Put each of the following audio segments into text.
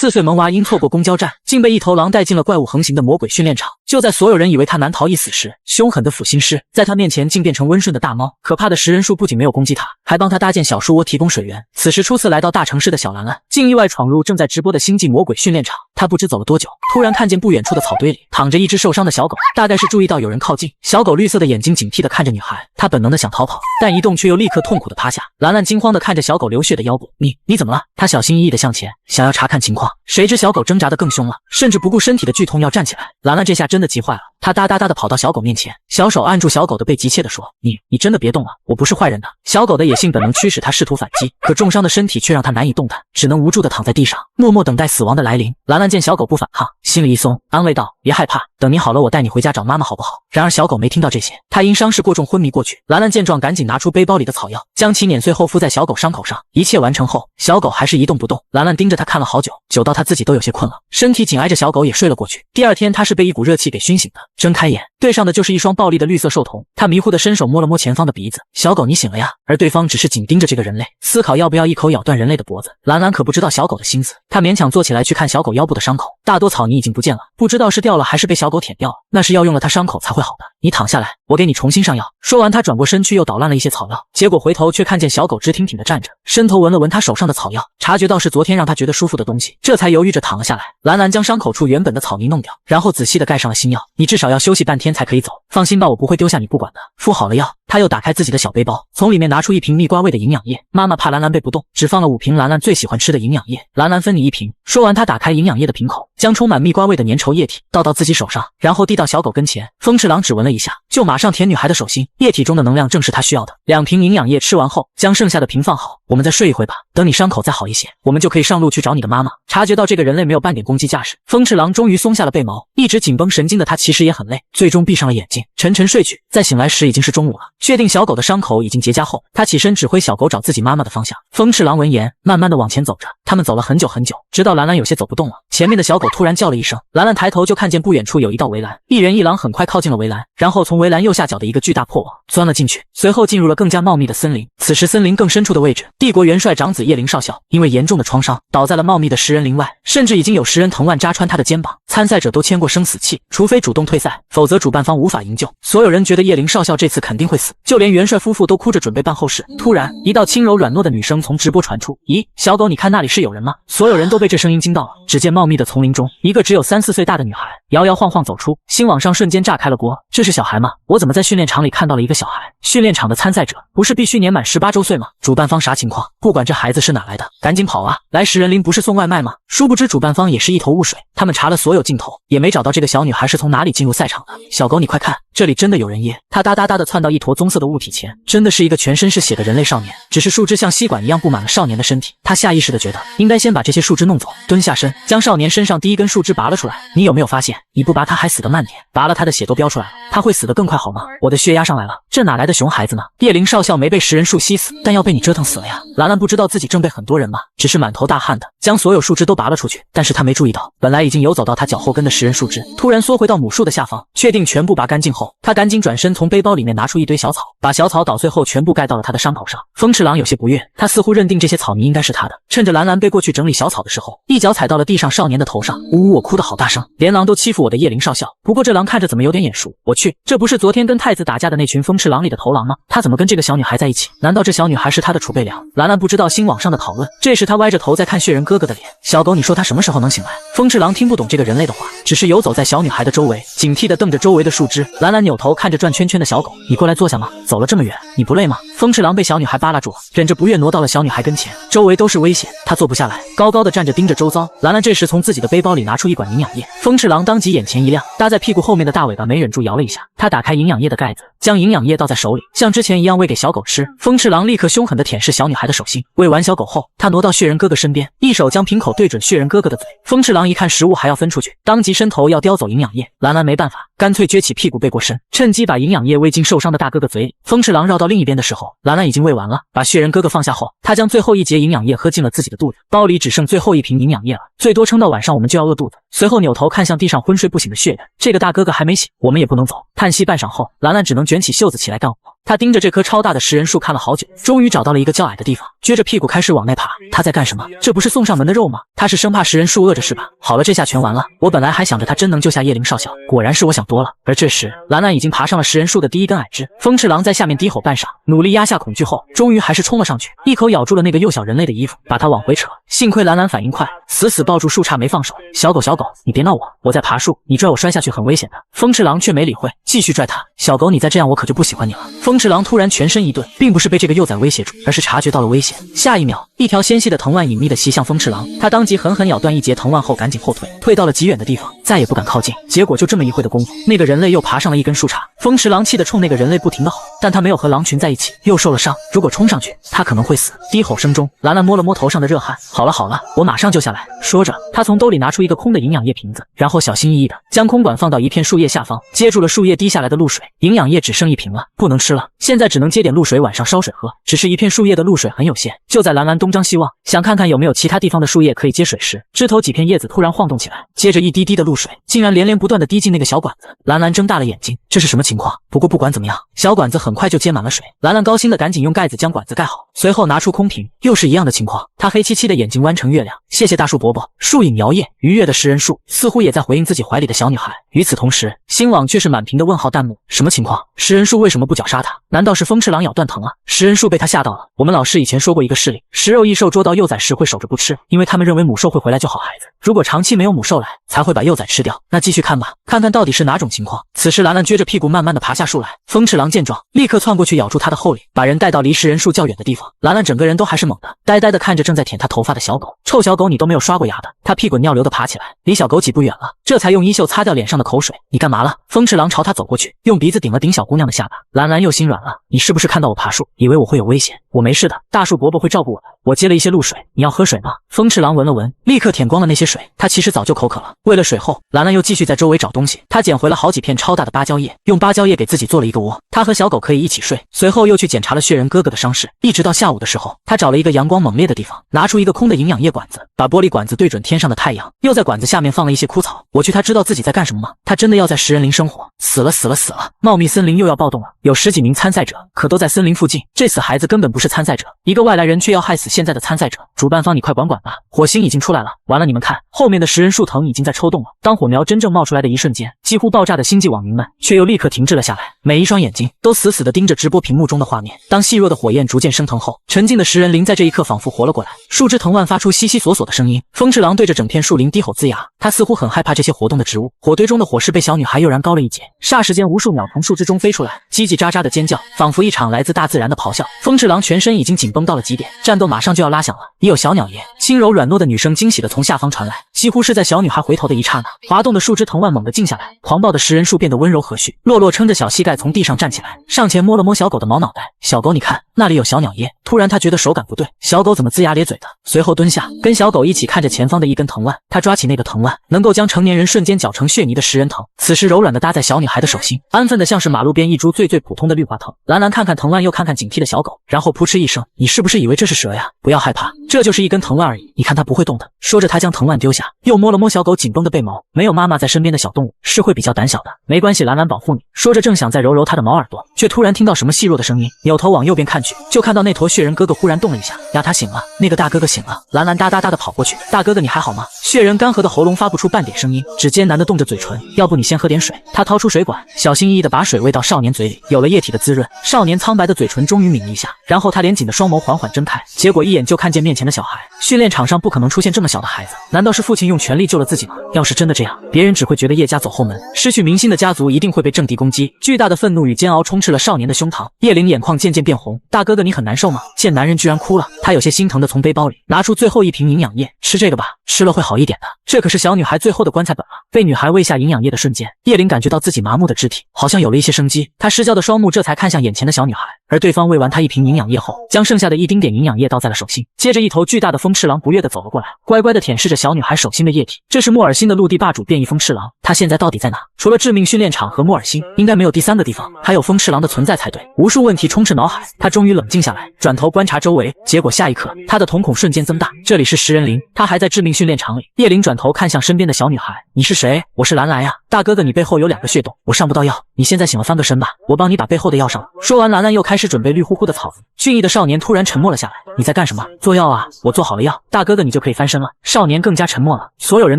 4岁萌娃因错过公交站，竟被一头狼带进了怪物横行的魔鬼训练场。就在所有人以为他难逃一死时，凶狠的腐心师在他面前竟变成温顺的大猫。可怕的食人树不仅没有攻击他，还帮他搭建小树窝提供水源。此时初次来到大城市的小兰兰，竟意外闯入正在直播的星际魔鬼训练场。他不知走了多久，突然看见不远处的草堆里躺着一只受伤的小狗，大概是注意到有人靠近，小狗绿色的眼睛警惕地看着女孩，他本能的想逃跑，但一动却又立刻痛苦地趴下。兰兰惊慌地看着小狗流血的腰部，你怎么了？他小心翼翼地向前，想要查看情况，谁知小狗挣扎得更凶了，甚至不顾身体的剧痛要站起来。兰兰这下真的急坏了，她哒哒哒地跑到小狗面前，小手按住小狗的背，急切地说：你真的别动了，我不是坏人的。小狗的野性本能驱使它试图反击，可重伤的身体却让它难以动弹，只能无助地躺在地上，默默等待死亡的来临。兰兰见小狗不反抗，心里一松，安慰道：别害怕，等你好了我带你回家找妈妈好不好？然而小狗没听到这些，它因伤势过重昏迷过去。兰兰见状赶紧拿出背包里的草药，将其碾碎后敷在小狗伤口上。一切完成后，小狗还是一动不动。兰兰盯着它看了好久，久到她自己都有些困了，身体紧挨着小狗也睡了过去。第二天她是被一股热气给熏醒的，睁开眼，对上的就是一双暴力的绿色兽瞳。她迷糊的伸手摸了摸前方的鼻子，小狗你醒了呀。而对方只是紧盯着这个人类，思考要不要一口咬断人类的脖子。兰兰可不知道小狗的心思，她勉强坐起来去看小狗腰部的伤口，大多草泥已经不见了，不知道是掉了还是被小狗舔掉了，那是药用了它伤口才会好的。你躺下来，我给你重新上药。说完她转过身去又捣乱了一些草药，结果回头却看见小狗直挺挺地站着，伸头闻了闻她手上的草药，察觉到是昨天让她觉得舒服的东西，这才犹豫着躺了下来。兰兰将伤口处原本的草泥弄掉，然后仔细地盖上了新药。你至少要休息半天才可以走，放心吧，我不会丢下你不管的。敷好了药，她又打开自己的小背包，从里面拿出一瓶蜜瓜味的营养液。妈妈怕兰兰背不动，只放了5瓶兰兰最喜欢吃的营养液。兰兰分你1瓶。说完她打开营养液的瓶口，将充满蜜瓜味的粘稠液体倒到自己手上，然后递到小狗跟前。风赤郎只闻了一下，就马上舔女孩的手心，液体中的能量正是她需要的。2瓶营养液吃完后，将剩下的瓶放好，我们再睡一会吧，等你伤口再好一些，我们就可以上路去找你的妈妈。察觉到这个人类没有半点攻击架势，风赤郎终于松下了背毛。一直紧绷神经的他其实也很累，最终闭上了眼睛，沉沉睡去。再醒来时已经是中午了，确定小狗的伤口已经结痂后，他起身指挥小狗找自己妈妈的方向。风赤郎闻言，慢慢的往前走着，他们走了很久很久，直到兰兰有些走不动了，前面的小狗突然叫了一声，兰兰抬头就看见不远处有一道围栏，一人一狼很快靠近了围栏，然后从围栏右下角的一个巨大破网钻了进去，随后进入了更加茂密的森林。此时森林更深处的位置，帝国元帅长子叶灵少校因为严重的创伤倒在了茂密的食人林外，甚至已经有食人藤蔓扎穿他的肩膀。参赛者都签过生死契，除非主动退赛，否则主办方无法营救。所有人觉得叶灵少校这次肯定会死，就连元帅夫妇都哭着准备办后事。突然一道轻柔软糯的女声从直播传出，咦，小狗你看那里是有人吗？所有人都被这声音惊到了，只见茂密的丛林中，一个只有3、4岁大的女孩摇摇晃晃走出，新网上瞬间炸开了锅。这是小孩吗？我怎么在训练场里看到了一个小孩？训练场的参赛者不是必须年满18周岁吗？主办方啥情况？不管这孩子是哪来的，赶紧跑啊！来食人林不是送外卖吗？殊不知主办方也是一头雾水，他们查了所有镜头，也没找到这个小女孩是从哪里进入赛场的。小狗你快看，这里真的有人耶！他哒哒哒地窜到一坨棕色的物体前，真的是一个全身是血的人类少年，只是树枝像吸管一样布满了少年的身体。他下意识地觉得应该先把这些树枝弄走，蹲下身将少年身上第一根树枝拔了出来。你有没有发现，你不拔他还死得慢点，拔了他的血都飙出来了，他会死得更快好吗？我的血压上来了，这哪来的熊孩子呢？叶灵少校没被食人树吸死，但要被你折腾死了呀！兰兰不知道自己正被很多人骂，只是满头大汗的将所有树枝都拔了出去，但是他没注意到，本来已经游走到他脚后跟的食人树枝突然缩回到母树的下方，确定全部拔干净后，他赶紧转身从背包里面拿出一堆小草，把小草捣碎后全部盖到了他的伤口上。风赤郎有些不悦，他似乎认定这些草泥应该是他的，趁着兰兰背过去整理小草的时候，一脚踩到了地上少年的头上。呜呜，我哭得好大声，连狼都欺负我的叶灵少校，不过这狼看着怎么有点眼熟，我去，这不是昨天跟太子打架的那群风赤狼里的头狼吗？他怎么跟这个小女孩在一起？难道这小女孩是他的储备粮？兰兰不知道新网上的讨论，这时他歪着头在看血人哥哥的脸。小狗，你说他什么时候能醒来？风赤狼听不懂这个人类的话，只是游走在小女孩的周围，警惕地瞪着周围的树枝。兰兰扭头看着转圈圈的小狗，你过来坐下吗？走了这么远，你不累吗？风赤狼被小女孩扒拉住了，忍着不悦挪到了小女孩跟前，周围都是危险，他坐不下来，高高的站着盯着周遭。兰兰这时从自己的背包里拿出一管营养液，风赤狼当即眼前一亮，搭在屁股后面的大尾巴没忍住摇了一下，他打开营养液的盖子，将营养液倒在手里，像之前一样喂给小狗吃。风赤狼立刻凶狠地舔舐小女孩的手心，喂完小狗后，他挪到血人哥哥身边，一手将瓶口对准血人哥哥的嘴。风赤狼一看食物还要分出去，当即伸头要叼走营养液，兰兰没办法，干脆撅起屁股背过身，趁机把营养液喂进受伤的大哥哥嘴里。风赤狼绕到另一边的时候，兰兰已经喂完了，把血人哥哥放下后，他将最后一节营养液喝进了自己的肚子，包里只剩最后1瓶营养液了，最多撑到晚上我们就要饿肚子。随后扭头看向地上昏睡不醒的血人，这个大哥哥还没醒，我们也不能走。叹息半晌后，兰兰只能卷起袖子起来干活。他盯着这棵超大的食人树看了好久，终于找到了一个较矮的地方，撅着屁股开始往内爬。他在干什么？这不是送上门的肉吗？他是生怕食人树饿着是吧？好了，这下全完了。我本来还想着他真能救下叶灵少校，果然是我想多了。而这时，兰兰已经爬上了食人树的第一根矮枝。风赤狼在下面低吼半晌，努力压下恐惧后，终于还是冲了上去，一口咬住了那个幼小人类的衣服，把他往回扯。幸亏兰兰反应快，死死抱住树杈没放手。小狗，小狗，你别闹我在爬树，你拽我摔下去很危险的。风赤狼却没理会，继续拽他。小狗，你再这样我可就不喜欢你了。风赤狼突然全身一顿，并不是被这个幼崽威胁住，而是察觉到了危险。下一秒，一条纤细的藤蔓隐秘地袭向风赤狼，他当即狠狠咬断一截藤蔓后，赶紧后退，退到了极远的地方，再也不敢靠近。结果就这么一会的功夫，那个人类又爬上了一根树杈。风赤狼气得冲那个人类不停地吼，但他没有和狼群在一起，又受了伤，如果冲上去，他可能会死。低吼声中，兰兰摸了摸头上的热汗，好了好了，我马上就下来。说着，他从兜里拿出一个空的营养液瓶子，然后小心翼翼地将空管放到一片树叶下方，接住了树叶滴下来的露水。营养液只剩一瓶了，不能吃了，现在只能接点露水，晚上烧水喝。只是一片树叶的露水很有限。就在兰兰东张西望，想看看有没有其他地方的树叶可以接水时，枝头几片叶子突然晃动起来，接着一滴滴的露水竟然连连不断地滴进那个小管子。兰兰睁大了眼睛，这是什么情况？不过不管怎么样，小管子很快就接满了水。兰兰高兴地赶紧用盖子将管子盖好，随后拿出空瓶，又是一样的情况。她黑漆漆的眼睛弯成月亮，谢谢大树伯伯。树影摇曳，愉悦的食人树似乎也在回应自己怀里的小女孩。与此同时，新网却是满屏的问号弹幕，什么情况？食人树为什么不绞杀他？难道是风赤狼咬断藤了？食人树被他吓到了。我们老师以前说过一个事例，食肉异兽捉到幼崽时会守着不吃，因为他们认为母兽会回来救好孩子，如果长期没有母兽来，才会把幼崽吃掉。那继续看吧，看看到底是哪种情况。此时兰兰撅着屁股慢慢的爬下树来，风赤狼见状立刻窜过去咬住他的后领，把人带到离食人树较远的地方。兰兰整个人都还是懵的，呆呆的看着正在舔他头发的小狗。臭小狗，你都没有刷过牙的。他屁滚尿流的爬起来，离小狗几步远了，这才用衣袖擦掉脸上的口水。你干嘛了？风赤狼朝他走过去，用鼻子顶了顶小姑娘的下巴。兰兰又心软了，你是不是看到我爬树，以为我会有危险？我没事的，大树伯伯会照顾我的。我接了一些露水，你要喝水吗？风赤狼闻了闻，立刻舔光了那些水。他其实早就口渴了。喂了水后，兰兰又继续在周围找东西。他捡回了好几片超大的芭蕉叶，用芭蕉叶给自己做了一个窝，他和小狗可以一起睡。随后又去检查了血人哥哥的伤势，一直到下午的时候，他找了一个阳光猛烈的地方，拿出一个空的营养液管子，把玻璃管子对准天上的太阳，又在管子下面放了一些枯草。我去，他知道自己在干什么吗？他真的要在食人林生活？死了死了死了！茂密森林又要暴动了，有10几名参赛者，可都在森林附近。这死孩子根本不是参赛者，一个外来人却要害死现在的参赛者。主办方，你快管管吧！火星已经出来了，完了，你们看，后面的食人树藤已经在抽动了。当火苗真正冒出来的一瞬间，几乎爆炸的星际网民们却又立刻停滞了下来，每一双眼睛都死死地盯着直播屏幕中的画面。当细弱的火焰逐渐升腾后，沉静的食人林在这一刻仿佛活了过来，树枝藤蔓发出悉悉索索的声音。风赤狼对着整片树林低吼龇牙，他似乎很害怕这些活动的植物。火堆中的火势被小女孩又燃高了一截，霎时间无数鸟从树枝中飞出来，叽叽喳喳的尖叫，仿佛一场来自大自然的咆哮。风赤狼全身已经紧绷到了极点，战斗马上就要拉响了。已有小鸟叶，轻柔软糯的女声惊喜的从下方传来，几乎是在小女孩回头的一刹那，滑动的树枝藤蔓猛地静下来，狂暴的食人树变得温柔和煦。洛洛撑着小膝盖从地上站起来，上前摸了摸小狗的毛脑袋，小狗你看，那里有小鸟叶。突然他觉得手感不对，小狗怎么龇牙咧嘴的？随后蹲下，跟小狗一起看着前方的一根藤蔓，他抓起那个藤蔓，能够将成年人瞬间搅成血泥的食人藤，此时柔软的搭在小女孩的手心，安分的像是马路边一株最普通的绿化藤。兰兰看看藤蔓，又看看警惕的小狗，然后扑哧一声，你是不是以为这是蛇呀？不要害怕，这就是一根藤蔓而已，你看它不会动的。说着他将藤蔓丢下，又摸了摸小狗紧绷的背毛，没有妈妈在身边的小动物是会比较胆小的，没关系，兰兰保护你。说着正想再揉揉它的毛耳朵，却突然听到什么细弱的声音，扭头往右边看去，就看到那头血人哥哥忽然动了一下，呀，他醒了，那个大哥哥醒了。兰兰哒哒哒的跑过去，大哥哥你还好吗？血人干涸的喉咙发不出半点声音，只艰难的动着嘴唇，要不你先喝点水。他掏出水管，小心翼翼的把水喂到少年嘴里，有了液体的滋润，少年苍白的嘴唇终于抿了一下，然后他连紧的双眸缓缓睁开，结果一眼就看见面前的小孩。训练场上不可能出现这么小的孩子，难道是父亲用全力救了自己吗？要是真的这样，别人只会觉得叶家走后门，失去明星的家族一定会被政敌攻击。巨大的愤怒与煎熬充斥了少年的胸膛，叶灵眼眶渐渐变红。大哥哥你很难受吗？见男人居然哭了，他有些心疼的从背包里拿出最后一瓶营养液，吃这个吧，吃了会好一点的。这可是小女孩最后的棺材本了。被女孩喂下营养液的瞬间，叶灵感觉到自己麻木的肢体好像有了一些生机，她失焦的双目这才看向眼前的小女孩，而对方喂完她一瓶营养液后，将剩下的一丁点营养液倒在了手心，接着一头巨大的风赤狼不悦地走了过来，乖乖地舔舐着小女孩手心的液体。这是莫尔辛的陆地霸主变异风赤狼，他现在到底在哪？除了致命训练场和莫尔辛，应该没有第三个地方，还有风赤狼的存在才对。无数问题充斥脑海，他终于冷静下来，转头观察周围，结果下一刻他的瞳孔瞬间增大，这里是食人林，他还在致命训练场里。叶灵转头看向身边的小女孩，你是谁？我是兰来呀。大哥哥，你背后有2个血洞，我上不到药，你现在醒了翻个身吧，我帮你把背后的药上了。说完，兰兰又开始准备绿乎乎的草子。俊逸的少年突然沉默了下来，你在干什么？做药啊，我做好了药，大哥哥你就可以翻身了。少年更加沉默了。所有人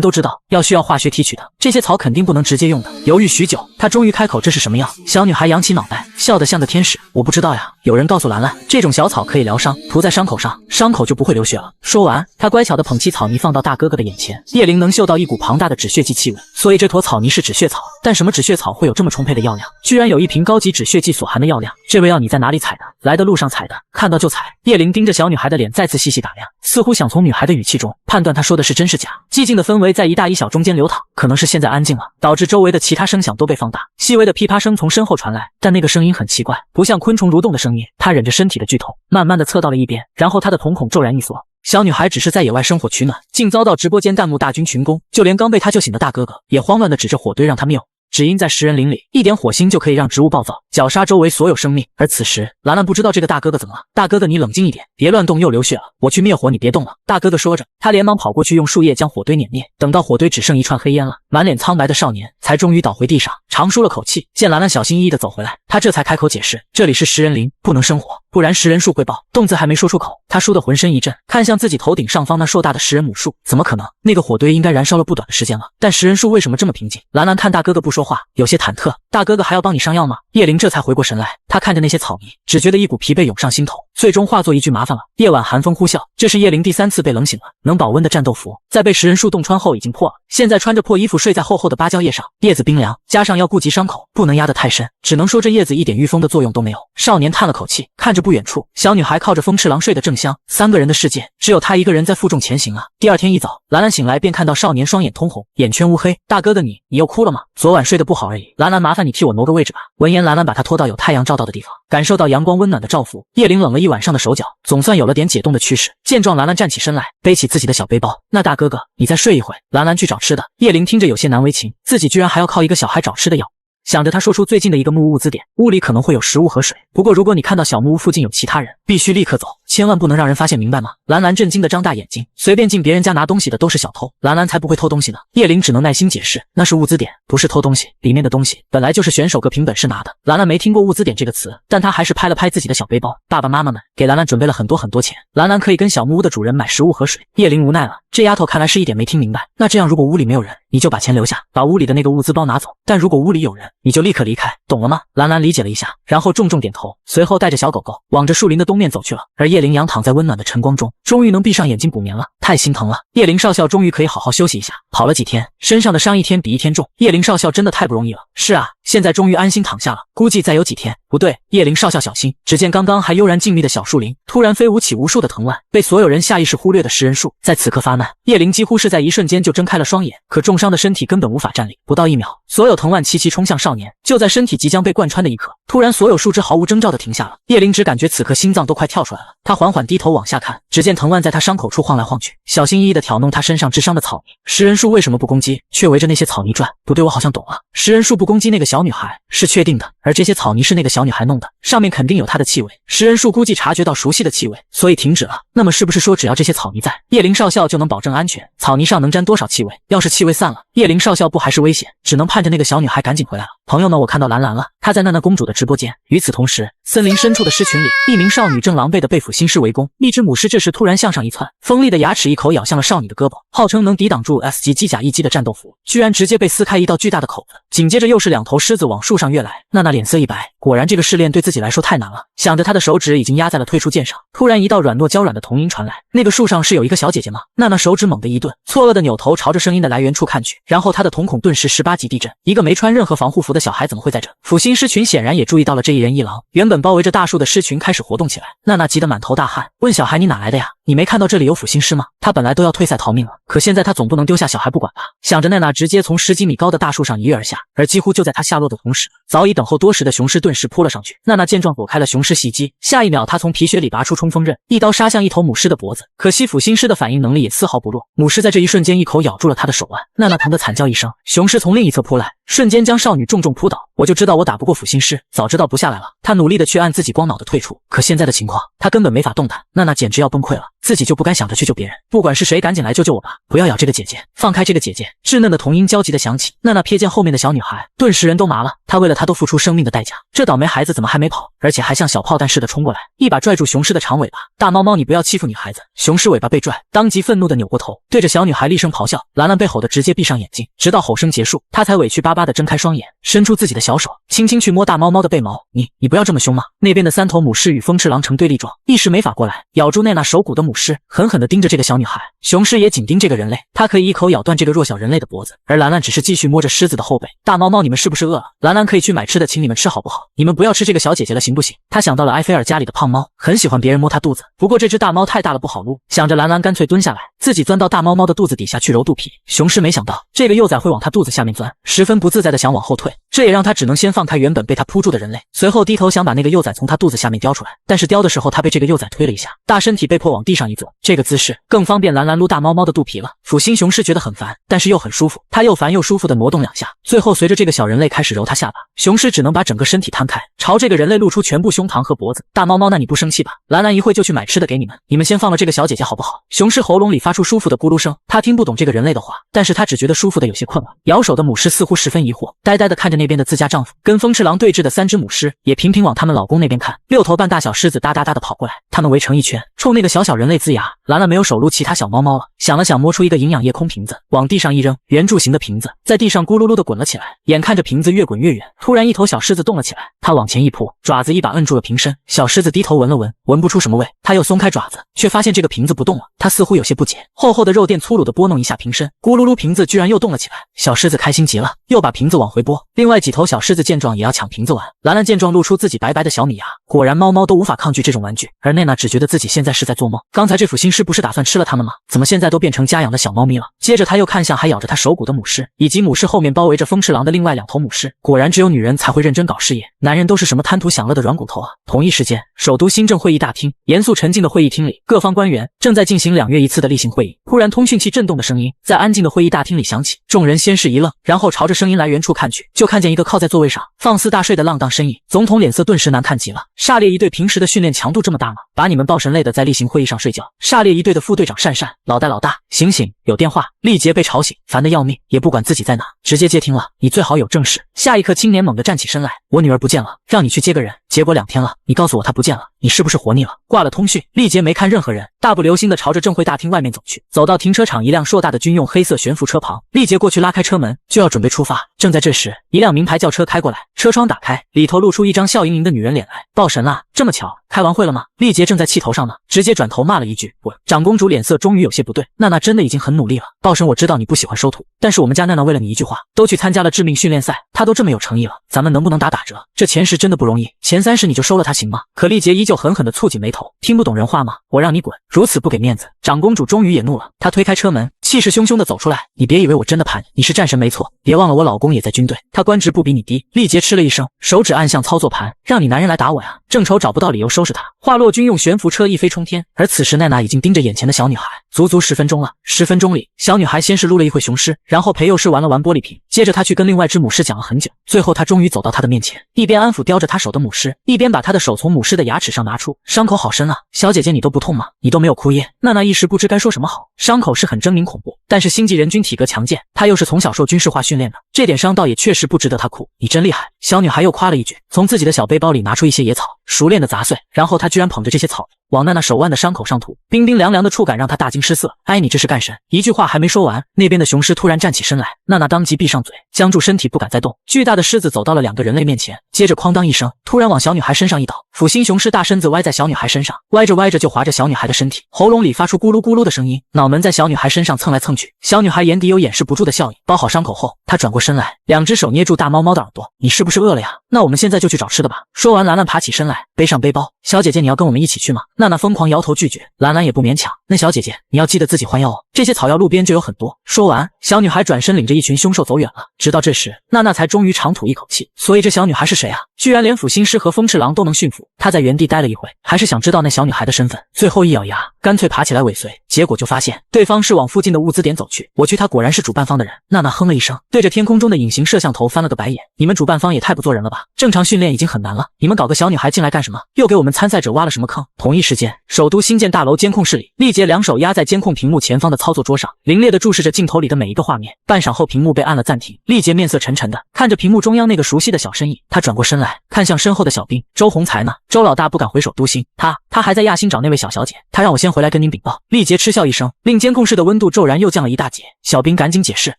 都知道，药需要化学提取的，这些草肯定不能直接用的。犹豫许久，他终于开口，这是什么药？小女孩扬起脑袋，笑得像个天使。我不知道呀，有人告诉兰兰，这种小草可以疗伤，涂在伤口上，伤口就不会流血了。说完，他乖巧地捧起草泥放到大哥哥的眼前。叶灵能嗅到一股庞大的止血剂气味，所以这坨草泥是止血草。但什么止血草会有这么充沛的药量？居然有一瓶高级止血剂所含的药量。这味药你在哪里采的？来的路上采的，看到就采。叶灵盯着小女孩的脸，再次细细打量，似乎想从女孩的语气中判断她说的是真是假。寂静的氛围在一大一小中间流淌，可能是现在安静了，导致周围的其他声响都被放大。细微的噼啪声从身后传来，但那个声音很奇怪，不像昆虫蠕动的声音。她忍着身体的剧痛，慢慢的侧到了一边，然后她的瞳孔骤然一缩。小女孩只是在野外生火取暖，竟遭到直播间弹幕大军群攻，就连刚被她救醒的大哥哥也慌乱的指着火堆让她灭火。只因在食人林里，一点火星就可以让植物暴躁，绞杀周围所有生命。而此时，兰兰不知道这个大哥哥怎么了。大哥哥，你冷静一点，别乱动，又流血了。我去灭火，你别动了。大哥哥说着，他连忙跑过去，用树叶将火堆碾灭。等到火堆只剩一串黑烟了，满脸苍白的少年才终于倒回地上，长舒了口气。见兰兰小心翼翼地走回来，他这才开口解释，这里是食人林，不能生火，不然食人树会爆。动字还没说出口，他倏地浑身一震，看向自己头顶上方那硕大的食人母树，怎么可能？那个火堆应该燃烧了不短的时间了，但食人树为什么这么平静？兰兰看大哥哥不说话，有些忐忑。大哥哥还要帮你上药吗？叶灵这才回过神来，他看着那些草泥，只觉得一股疲惫涌上心头，最终化作一句麻烦了。夜晚寒风呼啸，这是叶灵第3次被冷醒了。能保温的战斗服在被食人树洞穿后已经破了，现在穿着破衣服睡在厚厚的芭蕉叶上，叶子冰凉，加上要顾及伤口，不能压得太深，只能说这叶子一点御风的作用都没有。少年叹了口气，看着不远处，小女孩靠着风赤狼睡得正香，3个人的世界只有他一个人在负重前行啊。第二天一早，兰兰醒来便看到少年双眼通红，眼圈乌黑。大哥哥你又哭了吗？昨晚睡得不好而已。兰兰，麻烦你替我挪个位置吧。闻言，兰兰把他拖到有太阳照到的地方，感受到阳光温暖的照拂。叶灵冷了一晚上的手脚，总算有了点解冻的趋势。见状，兰兰站起身来，背起自己的小背包。那大哥哥，你再睡一会。兰兰去找吃的。叶灵听着有些难为情，自己居然还要靠一个小孩找吃的要。想着他说出最近的一个木屋物资点，屋里可能会有食物和水。不过如果你看到小木屋附近有其他人，必须立刻走，千万不能让人发现，明白吗？兰兰震惊的张大眼睛，随便进别人家拿东西的都是小偷，兰兰才不会偷东西呢。叶灵只能耐心解释，那是物资点，不是偷东西，里面的东西本来就是选手各凭本事拿的。兰兰没听过物资点这个词，但她还是拍了拍自己的小背包。爸爸妈妈们给兰兰准备了很多钱，兰兰可以跟小木屋的主人买食物和水。叶灵无奈了，这丫头看来是一点没听明白。那这样，如果屋里没有人，你就把钱留下，把屋里的那个物资包拿走，但如果屋里有人，你就立刻离开，懂了吗？兰兰理解了一下，然后重重点头，随后带着小狗狗往着树林的东面走去了。而叶灵仰躺在温暖的晨光中，终于能闭上眼睛补眠了，太心疼了。叶灵少校终于可以好好休息一下，跑了几天，身上的伤一天比一天重，叶灵少校真的太不容易了。是啊，现在终于安心躺下了，估计再有几天，不对，叶灵少校小心。只见刚刚还悠然静谧的小树林，突然飞舞起无数的藤蔓，被所有人下意识忽略的食人树，在此刻发难。叶灵几乎是在一瞬间就睁开了双眼，可重伤的身体根本无法站立，不到1秒，所有藤蔓齐齐冲向少年。就在身体即将被贯穿的一刻，突然所有树枝毫无征兆地停下了。叶灵只感觉此刻心脏都快跳出来了，他缓缓低头往下看，只见藤蔓在他伤口处晃来晃去，小心翼翼地挑弄他身上治伤的草泥。食人树为什么不攻击，却围着那些草泥转？不对，我好像懂了，食人树不攻击那个小女孩是确定的，而这些草泥是那个小女孩弄的，上面肯定有她的气味。食人树估计察觉到熟悉的气味，所以停止了。那么是不是说只要这些草泥在，叶灵少校就能保证安全？草泥上能沾多少气味？要是气味散了，叶灵少校不还是危险？只能盼着那个小女孩赶紧回来了。朋友们，我看到兰兰了，她在娜娜公主的直播间。与此同时，森林深处的狮群里，一名少女正狼狈地被腐心狮围攻。一只母狮这时突然向上一窜，锋利的牙齿一口咬向了少女的胳膊。号称能抵挡住 S 级机甲1击的战斗服，居然直接被撕开一道巨大的口子。紧接着又是2头狮子往树上跃来。娜娜脸色一白，果然这个试炼对自己来说太难了。想着她的手指已经压在了退出键上，突然一道软糯娇软的童音传来：“那个树上是有一个小姐姐吗？”娜娜手指猛地一顿，错愕地扭头朝着声音的来源处看去，然后她的瞳孔顿时18级地震。一个没穿任何防护服的小孩怎么会在这？腐心狮群显然也注意到了这一人一狼，原本包围着大树的狮群开始活动起来。娜娜急得满头大汗，问小孩：“你哪来的呀？你没看到这里有腐心狮吗？”她本来都要退赛逃命了，可现在她总不能丢下小孩不管吧？想着，娜娜直接从10几米高的大树上一跃而下，而几乎就在她下落的同时，早已等候多时的雄狮顿时扑了上去。娜娜见状躲开了雄狮袭击，下一秒她从皮靴里拔出冲锋刃，一刀杀向一头母狮的脖子。可惜腐心狮的反应能力也丝毫不弱，母狮在这一瞬间一口咬住了她的手腕。娜娜疼得惨叫一声，雄狮从另一侧扑来，瞬间将少女重重扑倒。我就知道我打不过腐心狮，早知道不下来了。她努力的去按自己光脑的退出，可现在的情况，她根本没法动弹。娜娜简直要崩溃了。自己就不该想着去救别人。不管是谁，赶紧来救救我吧！不要咬这个姐姐，放开这个姐姐！稚嫩的童音焦急地响起。娜娜瞥见后面的小女孩，顿时人都麻了。她为了她都付出生命的代价，这倒霉孩子怎么还没跑，而且还像小炮弹似的冲过来，一把拽住雄狮的长尾巴。大猫猫，你不要欺负女孩子！雄狮尾巴被拽，当即愤怒地扭过头，对着小女孩厉声咆哮。兰兰被吼得直接闭上眼睛，直到吼声结束，她才委屈巴巴地睁开双眼，伸出自己的小手，轻轻去摸大猫猫的背毛。你不要这么凶嘛！那边的3头母狮与风赤狼成对立状，一时没法过来，咬住奈娜手骨的母狮狠狠地盯着这个小女孩，雄狮也紧盯这个人类，它可以一口咬断这个弱小人类的脖子。而兰兰只是继续摸着狮子的后背。大猫猫，你们是不是饿了？兰兰可以去买吃的，请你们吃好不好？你们不要吃这个小姐姐了，行不行？她想到了埃菲尔家里的胖猫，很喜欢别人摸她肚子，不过这只大猫太大了不好撸。想着兰兰干脆蹲下来，自己钻到大猫猫的肚子底下去揉肚皮。雄狮没想到这个幼崽会往他肚子下面钻，十分不自在的想往后退，这也让他只能先放开原本被他扑住的人类，随后低头想把那个幼崽从他肚子下面叼出来。但是叼的时候他被这个幼崽推了一下，大身体被迫往地上一坐，这个姿势更方便兰兰撸大猫猫的肚皮了。抚心雄狮觉得很烦，但是又很舒服，他又烦又舒服的挪动2下，最后随着这个小人类开始揉他下巴，雄狮只能把整个身体摊开，朝这个人类露出全部胸膛和脖子。大猫猫，那你不生气吧？兰兰一会就去买吃的给你们，你们先放了这个小姐姐好不好？雄狮喉咙里发出舒服的咕噜声，他听不懂这个人类的话，但是他只觉得舒服的有些困了。摇手的母狮似乎十分疑惑，呆呆地看着那边的自家丈夫。跟风赤狼对峙的3只母狮也频频往他们老公那边看，6头半大小狮子哒哒哒地跑过来，他们围成一圈，冲那个小人类龇牙。兰兰没有手撸其他小猫猫了，想了想，摸出一个营养液空瓶子，往地上一扔，圆柱形的瓶子在地上咕噜噜地滚了起来。眼看着瓶子越滚越远，突然一头小狮子动了起来，它往前一扑，爪子一把摁住了瓶身。小狮子低头闻了闻，闻不出什么味，它又松开爪子，却发现这个瓶子不动了，它似乎有些不解。厚厚的肉垫粗鲁地拨弄一下瓶身，咕噜噜，瓶子居然又动了起来。小狮子开心极了，又把瓶子往回拨。另外几头小狮子见状也要抢瓶子玩。兰兰见状露出自己白白的小米牙，果然猫猫都无法抗拒这种玩具，而奈娜只觉得自己现在是在做梦。刚才这副心狮不是打算吃了它们吗？怎么现在都变成家养的小猫咪了？接着他又看向还咬着他手骨的母狮，以及母狮后面包围着风赤狼的另外2头母狮。果然只有女人才会认真搞事业，男人都是什么贪图享乐的软骨头啊！同一时间，首都新政会议大厅，严肃沉静的会议厅里，各方官员正在进行2月1次的例行会议。突然通讯器震动的声音在安静的会议大厅里响起，众人先是一愣，然后朝着声音来源处看去，就看见一个靠在座位上放肆大睡的浪荡身影。总统脸色顿时难看极了。炸裂一队平时的训练强度这么大吗？把你们抱神累的在例行会议上睡觉。炸裂一队的副队长善善，老大，醒醒，有电话。丽杰被吵醒，烦得要命，也不管自己在哪，直接接听了。你最好有正事。下一刻青年猛地站起身来，我女儿不见了，让你去接个人，结果2天了，你告诉我她不见了，你是不是活腻了？挂了通讯，丽杰没看任何人，大步流星地朝着政会大厅外面走去，走到停车场一辆硕大的军用黑色悬浮车旁，丽杰过去拉开车门，就要准备出发。正在这时，一辆名牌轿车开过来，车窗打开，里头露出一张笑盈盈的女人脸来。报神啦，这么巧，开完会了吗？丽杰正在气头上呢，直接转头骂了一句不。长公主脸色终于有些不对，娜娜真的已经很努力了。报神，我知道你不喜欢收徒，但是我们家娜娜为了你一句话，都去参加了致命训练赛，她都这么有诚意了，咱们能不能打折？这前10真的不容易，前30你就收了她行吗？可丽杰依旧狠狠地蹙紧眉头，听不懂人话吗？我让你滚，如此不给面子。长公主终于也怒了，她推开车门，气势汹汹地走出来，你别以为我真的怕你，你是战神没错，别忘了我老公也在军队，他官职不比你低。丽杰吃了一声，手指按向操作盘，让你男人来打我呀？正愁找不到理由收拾他。话落，军用悬浮车一飞冲天，而此时奈娜已经盯着眼前的小女孩，足足10分钟了。10分钟里，小女孩先是撸了一会雄狮，然后陪幼狮玩了玩玻璃瓶，接着她去跟另外只母狮讲了很久，最后她终于走到她的面前，一边安抚叼着她手的母狮，一边把她的手从母狮的牙齿上拿出。伤口好深啊，小姐姐你都不痛吗？你都没有哭噎。娜娜一时不知该说什么好，伤口是很狰狞恐怖，但是星际人均体格强健，她又是从小受军事化训练的，这点伤倒也确实不值得她哭。你真厉害。小女孩又夸了一句，从自己的小背包里拿出一些野草，熟练的砸碎，然后她居然捧着这些草往娜娜手腕的伤口上涂，冰冰凉凉的触感让她大惊失色。哎，你这是干神！一句话还没说完，那边的雄狮突然站起身来，娜娜当即闭上嘴，僵住身体不敢再动。巨大的狮子走到了2个人类面前，接着哐当一声，突然往小女孩身上一倒。抚心雄狮大身子歪在小女孩身上，歪着歪着就划着小女孩的身体，喉咙里发出咕噜咕噜的声音，脑门在小女孩身上蹭来蹭去。小女孩眼底有掩饰不住的笑意，包好伤口后，她转过身来，2只手捏住大猫猫的耳朵，你是不是饿了呀？那我们现在就去找吃的吧。说完，兰兰爬起身来，背上背包，小姐姐你要跟我们一起去吗？娜娜疯狂摇头拒绝，兰兰也不勉强，那小姐姐你要记得自己还药哦，这些草药路边就有很多。说完，小女孩转身领着一群凶兽走远了。直到这时，娜娜才终于长吐一口气，所以这小女孩是谁啊？居然连辅星师和风赤郎都能驯服。他在原地待了一会，还是想知道那小女孩的身份，最后一咬牙，干脆爬起来尾随。结果就发现对方是往附近的物资点走去。我去，他果然是主办方的人。娜娜哼了一声，对着天空中的隐形摄像头翻了个白眼。你们主办方也太不做人了吧！正常训练已经很难了，你们搞个小女孩进来干什么？又给我们参赛者挖了什么坑？同一时间，首都新建大楼监控室里，丽杰两手压在监控屏幕前方的操作桌上，凌冽地注视着镜头里的每一个画面。半晌后，屏幕被按了暂停。丽杰面色沉沉的看着屏幕中央那个熟悉的小身影，他转过身来，看向身后的小兵周鸿才呢？周老大不敢回首都星，他还在亚星找那位小小姐，他让我先回来跟您禀报。丽杰嗤笑一声，令监控室的温度骤然又降了一大截。小兵赶紧解释，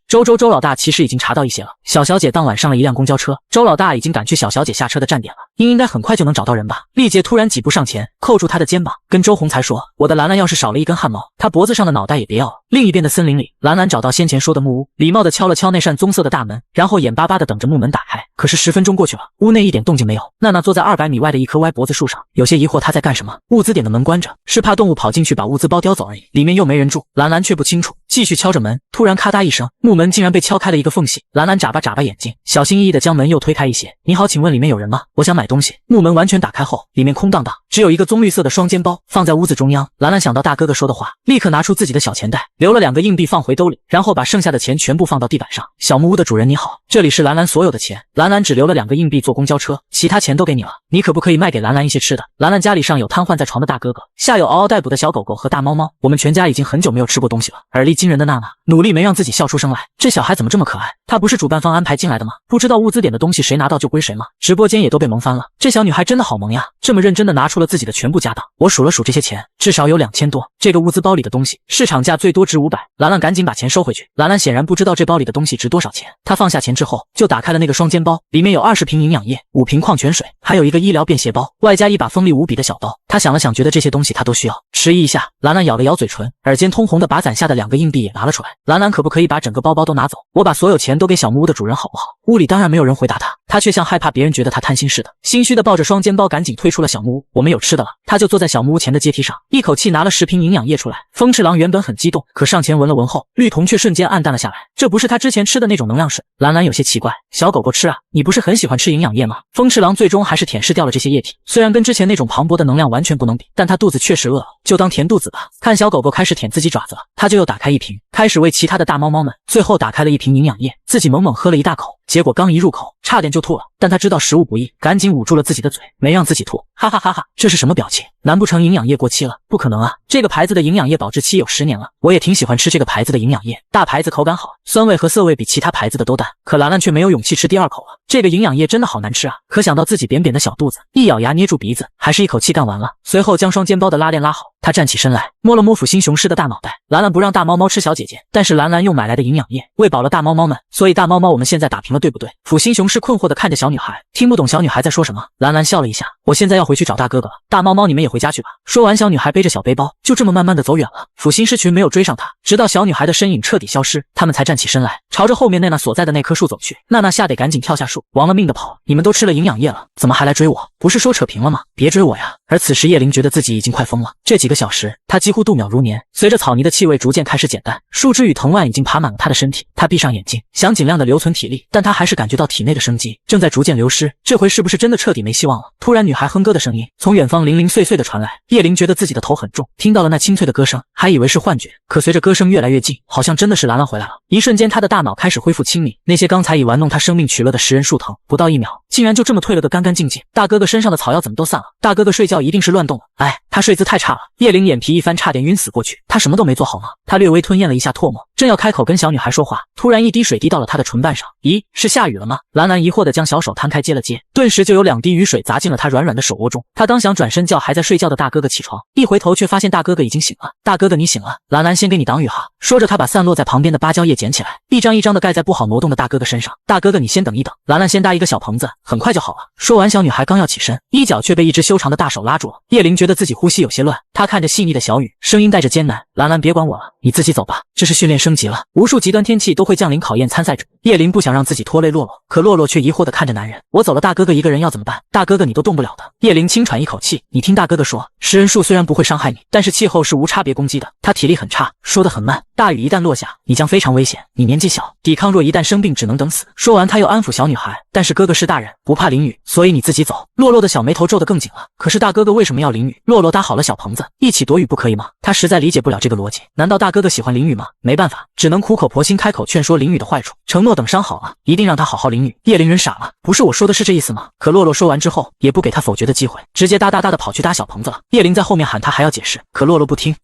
周老大其实已经查到一些了，小小姐当晚上了一辆公交车，周老大已经赶去小小姐下车的站点了，您应该很快就能找到人吧？丽杰突然几步上前，扣住他的肩膀，跟周鸿才说，我的兰兰要是少了一根汗毛，他脖子上的脑袋也别要了。另一边的森林里，兰兰找到先前说的木屋，礼貌地敲了敲那扇棕色的大门，然后眼巴巴地等着木门打开。可是10分钟过去了，屋内一点动静没有。娜娜坐在200米外的一棵歪脖子树上，有些疑惑她在干什么。物资点的门关着，是怕动物跑进去把物资包叼走而已，里面又没人住。兰兰却不清楚，继续敲着门。突然咔嗒一声，木门竟然被敲开了一个缝隙。兰兰眨巴眼睛，小心翼翼地将门又推开一些。你好，请问里面有人吗？我想买东西。木门完全打开后，里面空荡荡，只有一个棕绿色的双肩包放在屋子中央。兰兰想到大哥哥说的话，立刻拿出自己的小钱袋，留了2个硬币放回兜里，然后把剩下的钱全部放到地板上。小木屋的主人你好，这里是兰兰所有的钱。兰兰只留了2个硬币坐公交车，其他钱都给你了，你可不可以卖给兰兰一些吃的？兰兰家里上有瘫痪在床的大哥哥，下有嗷嗷待哺的小狗狗和大猫猫，我们全家已经很久没有吃过东西了。耳力惊人的娜娜努力没让自己笑出声来，这小孩怎么这么可爱？他不是主办方安排进来的吗？不知道物资点的东西谁拿到就归谁吗？直播间也都被萌翻了，这小女孩真的好萌呀，这么认真的拿出了自己的全部家当。我数了数这些钱，至少有2000多，这个物资包里的东西市场价最多值500。兰兰赶紧把钱收回去。兰兰显然不知道这包里的东西值多少钱，她放下钱之后就打开了那个双肩包，里面有20瓶营养液、5瓶矿泉水，还有一个医疗便携包，外加一把锋利无比的小刀。她想了想，觉得这些东西她都需要。迟疑一下，兰兰咬了咬嘴唇，耳尖通红的把攒下的2个硬币也拿了出来。兰兰可不可以把整个包包都拿走？我把所有钱都给小木屋的主人好不好？屋里当然没有人回答她，她却像害怕别人觉得她贪心似的，心虚的抱着双肩包赶紧退出了小木屋。我们有吃的了。她就坐在小木屋前的阶梯上，一口气拿了10瓶营养液出来。风赤郎原本很激动，可上前闻了闻后，绿瞳却瞬间暗淡了下来。这不是他之前吃的那种能量水。兰兰有些奇怪，小狗狗吃啊，你不是很喜欢吃营养液吗？风赤郎最终还是舔舐掉了这些液体，虽然跟之前那种磅礴的能量完全不能比，但他肚子确实饿了，就当填肚子吧。看小狗狗开始舔自己爪子了，他就又打开一瓶，开始喂其他的大猫猫们，最后打开了一瓶营养液，自己猛猛喝了一大口，结果刚一入口差点就吐了，但他知道食物不易，赶紧捂住了自己的嘴，没让自己吐。哈哈哈哈，这是什么表情？难不成营养液过期了？不可能啊，这个牌子的营养液保质期有10年了。我也挺喜欢吃这个牌子的营养液，大牌子口感好，酸味和涩味比其他牌子的都淡。可兰兰却没有勇气吃第2口了，这个营养液真的好难吃啊！可想到自己扁扁的小肚子，一咬牙捏住鼻子，还是一口气干完了。随后将双肩包的拉链拉好，他站起身来，摸了摸辅星雄狮的大脑袋。兰兰不让大猫猫吃小姐姐，但是兰兰用买来的营养液喂饱了大猫猫们，所以大猫猫我们现在打平了，对不对？辅星雄狮困惑地看着小女孩，听不懂小女孩在说什么。兰兰笑了一下，我现在要回去找大哥哥了，大猫猫你们也回家去吧。说完，小女孩背着小背包就这么慢慢地走远了。辅星狮群没有追上她，直到小女孩的身影彻底消失，他们才站起身来，朝着后面娜娜所在的那棵树走去。娜娜吓得赶紧跳下树，亡了命的跑。你们都吃了营养液了，怎么还来追我？不是说扯平了吗？别追我呀！而此时叶灵觉得自己已经快疯了，这几个小时她几乎度秒如年，随着草泥的气味逐渐开始减淡，树枝与藤蔓已经爬满了她的身体。她闭上眼睛，想尽量的留存体力，但她还是感觉到体内的生机正在逐渐流失，这回是不是真的彻底没希望了？突然，女孩哼歌的声音从远方零零碎碎的传来，叶灵觉得自己的头很重，听到了那清脆的歌声，还以为是幻觉，可随着歌声越来越近，好像真的是兰兰回来了。一瞬间，她的大脑开始恢复清明，那些刚才以玩弄她生命取乐的食人树藤，不到1秒，竟然就这么退了个干干净净。大哥哥身上的草药怎么都散了？大哥哥睡觉一定是乱动了。哎，他睡姿太差了。叶灵眼皮一翻，差点晕死过去。他什么都没做好吗？他略微吞咽了一下唾沫，正要开口跟小女孩说话，突然一滴水滴到了她的唇瓣上。咦，是下雨了吗？兰兰疑惑地将小手摊开接了接，顿时就有2滴雨水砸进了她软软的手窝中。她刚想转身叫还在睡觉的大哥哥起床，一回头却发现大哥哥已经醒了。大哥哥你醒了，兰兰先给你挡雨哈。说着，她把散落在旁边的芭蕉叶捡起来，一张一张的盖在不好挪动的大哥哥身上。大哥哥你先等一等，兰兰先搭一个小棚子，很快就好了。说完，小女孩刚要起身，衣角却被一只修长的大手拉住了。叶灵觉得自己呼吸有些乱，她看着细腻的小雨，声音带着艰难，兰兰别管我了，你自己走吧，这是训练升级了，无数极端天气都会降临考验参赛者。叶琳不想让自己拖累洛洛，可洛洛却疑惑地看着男人：“我走了，大哥哥一个人要怎么办？大哥哥你都动不了的。”叶琳轻喘一口气：“你听大哥哥说，食人树虽然不会伤害你，但是气候是无差别攻击的，它体力很差，说得很慢。大雨一旦落下，你将非常危险。你年纪小，抵抗弱，一旦生病只能等死。”说完，他又安抚小女孩：“但是哥哥是大人，不怕淋雨，所以你自己走。”洛洛的小眉头皱得更紧了。可是大哥哥为什么要淋雨？洛洛搭好了小棚子，一起躲雨不可以吗？他实在理解不了这个逻辑。难道大哥哥喜欢淋雨吗？没办法，只能苦口婆心开口劝说淋雨的坏处，承诺等伤好了，一定让他好好淋雨。叶琳人傻了，不是我说的是这意思吗？可洛洛说完之后，也不给他否决的机会，直接哒哒哒的跑去搭小棚子了。叶琳在后面喊他还要解释，可洛洛不听，